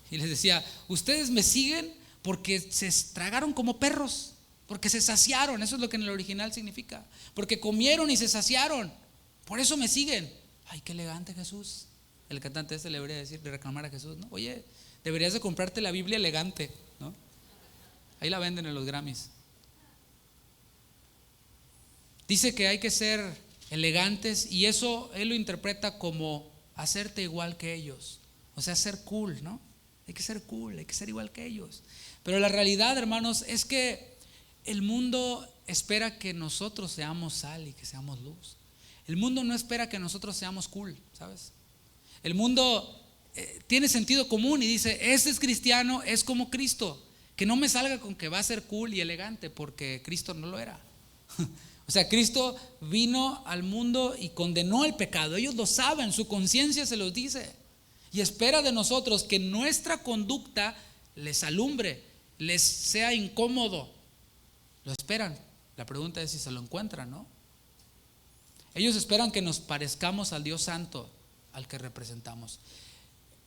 Y les decía, ustedes me siguen porque se tragaron como perros, porque se saciaron. Eso es lo que en el original significa, porque comieron y se saciaron, por eso me siguen. Ay, qué elegante Jesús. El cantante le debería decir, de reclamar a Jesús, ¿no? Oye, deberías de comprarte la Biblia elegante, ¿no? Ahí la venden en los Grammys. Dice que hay que ser elegantes, y eso él lo interpreta como hacerte igual que ellos. O sea, ser cool, ¿no? Hay que ser cool, hay que ser igual que ellos. Pero la realidad, hermanos, es que el mundo espera que nosotros seamos sal y que seamos luz. El mundo no espera que nosotros seamos cool, ¿sabes? El mundo tiene sentido común y dice, este es cristiano, es como Cristo. Que no me salga con que va a ser cool y elegante, porque Cristo no lo era. O sea, Cristo vino al mundo y condenó el pecado. Ellos lo saben, su conciencia se los dice. Y espera de nosotros que nuestra conducta les alumbre, les sea incómodo. Lo esperan. La pregunta es si se lo encuentran, ¿no? Ellos esperan que nos parezcamos al Dios Santo al que representamos.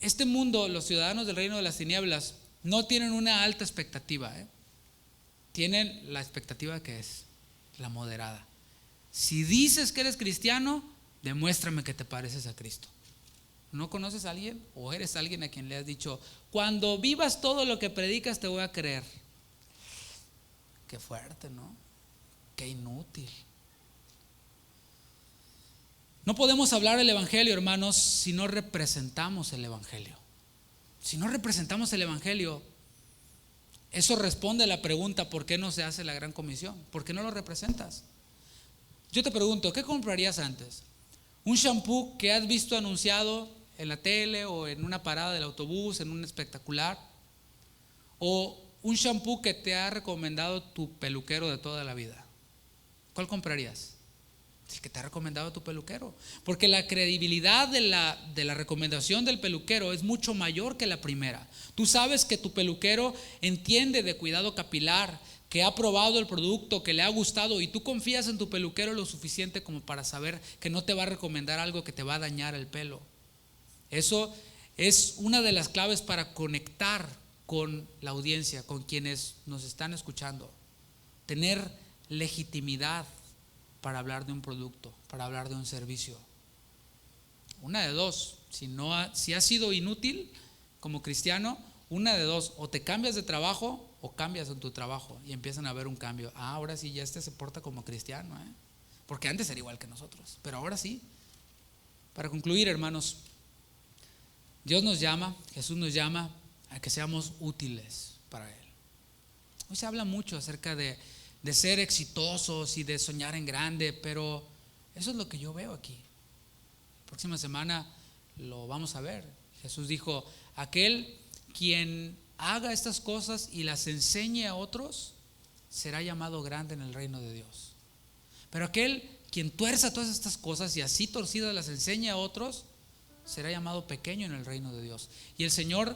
Este mundo, los ciudadanos del reino de las tinieblas, no tienen una alta expectativa, tienen la expectativa que es la moderada. Si dices que eres cristiano, demuéstrame que te pareces a Cristo. ¿No conoces a alguien o eres alguien a quien le has dicho, cuando vivas todo lo que predicas te voy a creer? Qué fuerte, ¿no? Qué inútil. No podemos hablar el evangelio, hermanos, si no representamos el evangelio. Si no representamos el evangelio, eso responde a la pregunta, ¿por qué no se hace la gran comisión? ¿Por qué no lo representas? Yo te pregunto, ¿qué comprarías antes? ¿Un shampoo que has visto anunciado en la tele o en una parada del autobús, en un espectacular? ¿O un shampoo que te ha recomendado tu peluquero de toda la vida? ¿Cuál comprarías? El que te ha recomendado tu peluquero, porque la credibilidad de la recomendación del peluquero es mucho mayor que la primera. Tú sabes que tu peluquero entiende de cuidado capilar, que ha probado el producto, que le ha gustado, y tú confías en tu peluquero lo suficiente como para saber que no te va a recomendar algo que te va a dañar el pelo. Eso es una de las claves para conectar con la audiencia, con quienes nos están escuchando. Tener legitimidad para hablar de un producto, para hablar de un servicio. Una de dos, si has sido inútil como cristiano, una de dos, o te cambias de trabajo o cambias en tu trabajo y empiezan a ver un cambio. Ahora sí, ya se porta como cristiano, porque antes era igual que nosotros, pero ahora sí. Para concluir, hermanos, Dios nos llama, Jesús nos llama a que seamos útiles para Él. Hoy se habla mucho acerca de ser exitosos y de soñar en grande, pero eso es lo que yo veo aquí. La próxima semana lo vamos a ver. Jesús dijo, aquel quien haga estas cosas y las enseñe a otros, será llamado grande en el reino de Dios. Pero aquel quien tuerza todas estas cosas y así torcidas las enseñe a otros, será llamado pequeño en el reino de Dios. Y el Señor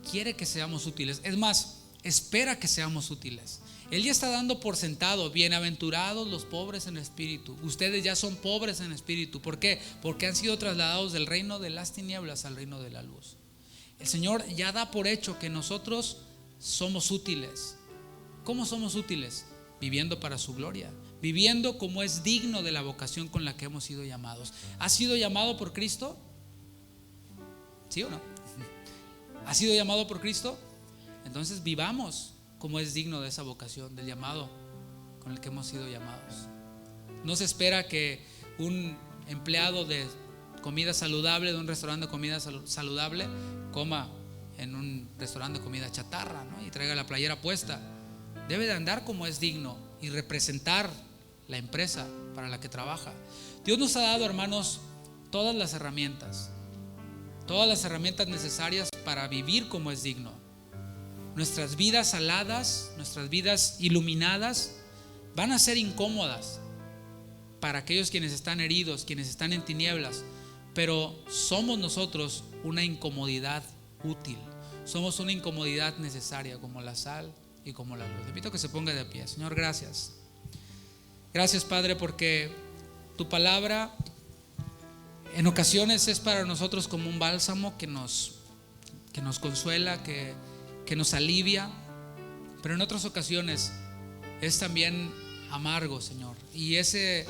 quiere que seamos útiles. Es más, espera que seamos útiles. Él ya está dando por sentado, bienaventurados los pobres en espíritu. Ustedes ya son pobres en espíritu. ¿Por qué? Porque han sido trasladados del reino de las tinieblas al reino de la luz. El Señor ya da por hecho que nosotros somos útiles. ¿Cómo somos útiles? Viviendo para su gloria, viviendo como es digno de la vocación con la que hemos sido llamados. ¿Has sido llamado por Cristo? ¿Sí o no? ¿Has sido llamado por Cristo? Entonces vivamos como es digno de esa vocación, del llamado con el que hemos sido llamados. No se espera que un empleado de comida saludable, de un restaurante de comida saludable, coma en un restaurante de comida chatarra, ¿no? Y traiga la playera puesta. Debe de andar como es digno y representar la empresa para la que trabaja. Dios nos ha dado, hermanos, todas las herramientas necesarias para vivir como es digno. Nuestras vidas aladas, nuestras vidas iluminadas van a ser incómodas para aquellos quienes están heridos, quienes están en tinieblas, pero somos nosotros una incomodidad útil, somos una incomodidad necesaria como la sal y como la luz. Le invito a que se ponga de pie. Señor, gracias. Gracias, Padre, porque tu palabra en ocasiones es para nosotros como un bálsamo que nos consuela, que nos alivia, pero en otras ocasiones es también amargo, Señor. Y ese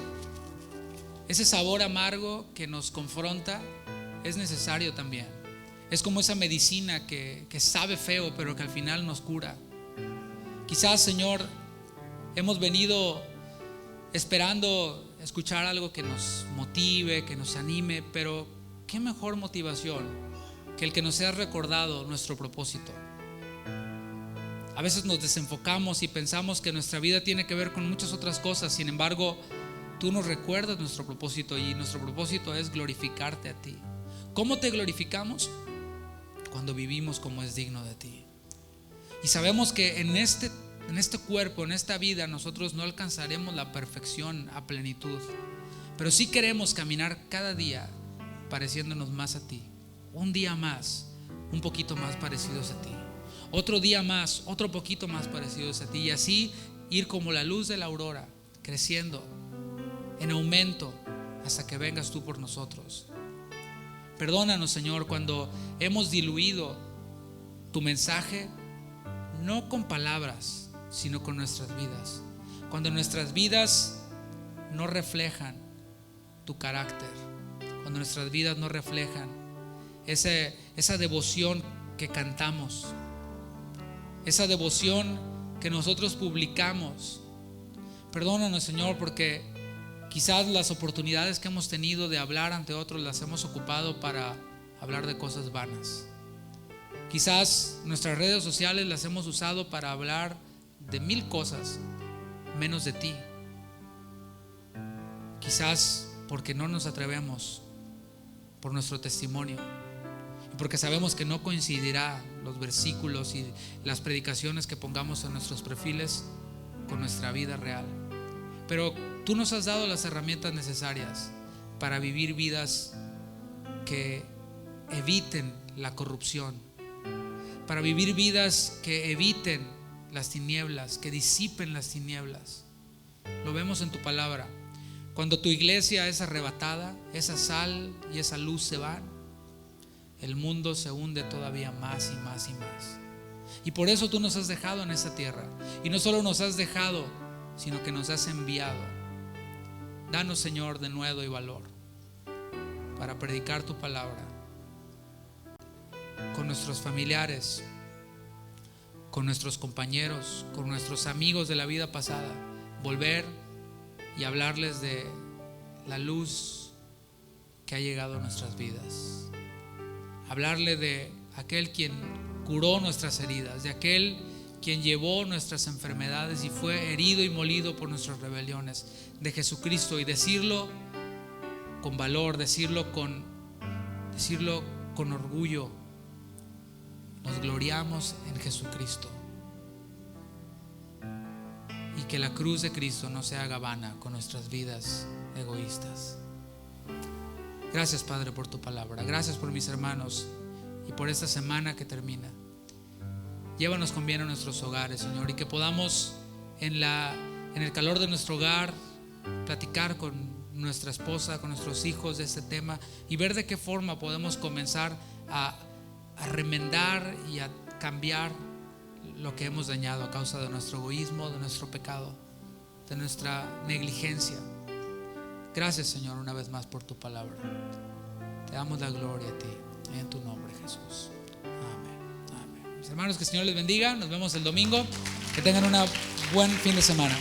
sabor amargo que nos confronta es necesario también. Es como esa medicina que sabe feo, pero que al final nos cura. Quizás, Señor, hemos venido esperando escuchar algo que nos motive, que nos anime, pero qué mejor motivación que el que nos sea recordado nuestro propósito. A veces nos desenfocamos y pensamos que nuestra vida tiene que ver con muchas otras cosas. Sin embargo, tú nos recuerdas nuestro propósito, y nuestro propósito es glorificarte a ti. ¿Cómo te glorificamos? Cuando vivimos como es digno de ti. Y sabemos que en este cuerpo, en esta vida, nosotros no alcanzaremos la perfección a plenitud, pero sí queremos caminar cada día pareciéndonos más a ti. Un día más, un poquito más parecidos a ti. Otro día más, otro poquito más parecidos a ti. Y así ir como la luz de la aurora, creciendo en aumento hasta que vengas tú por nosotros. Perdónanos, Señor, cuando hemos diluido tu mensaje, no con palabras, sino con nuestras vidas. Cuando nuestras vidas no reflejan tu carácter, cuando nuestras vidas no reflejan esa devoción que cantamos, esa devoción que nosotros publicamos. Perdónanos, Señor, porque quizás las oportunidades que hemos tenido de hablar ante otros las hemos ocupado para hablar de cosas vanas. Quizás nuestras redes sociales las hemos usado para hablar de 1000 cosas menos de ti. Quizás porque no nos atrevemos por nuestro testimonio y porque sabemos que no coincidirá los versículos y las predicaciones que pongamos en nuestros perfiles con nuestra vida real. Pero tú nos has dado las herramientas necesarias para vivir vidas que eviten la corrupción, para vivir vidas que eviten las tinieblas, que disipen las tinieblas. Lo vemos en tu palabra. Cuando tu iglesia es arrebatada, esa sal y esa luz se van, el mundo se hunde todavía más y más y más. Y por eso tú nos has dejado en esta tierra. Y no solo nos has dejado, sino que nos has enviado. Danos, Señor, denuedo y valor para predicar tu palabra con nuestros familiares, con nuestros compañeros, con nuestros amigos de la vida pasada. Volver y hablarles de la luz que ha llegado a nuestras vidas. Hablarle de aquel quien curó nuestras heridas, de aquel quien llevó nuestras enfermedades y fue herido y molido por nuestras rebeliones, de Jesucristo, y decirlo con valor, decirlo con orgullo. Nos gloriamos en Jesucristo, y que la cruz de Cristo no se haga vana con nuestras vidas egoístas. Gracias, Padre, por tu palabra. Gracias por mis hermanos y por esta semana que termina. Llévanos con bien a nuestros hogares, Señor, y que podamos en el calor de nuestro hogar platicar con nuestra esposa, con nuestros hijos de este tema, y ver de qué forma podemos comenzar a remendar y a cambiar lo que hemos dañado a causa de nuestro egoísmo, de nuestro pecado, de nuestra negligencia. Gracias, Señor, una vez más por tu palabra. Te damos la gloria a ti, en tu nombre, Jesús. Amén. Amén. Mis hermanos, que el Señor les bendiga. Nos vemos el domingo. Que tengan un buen fin de semana.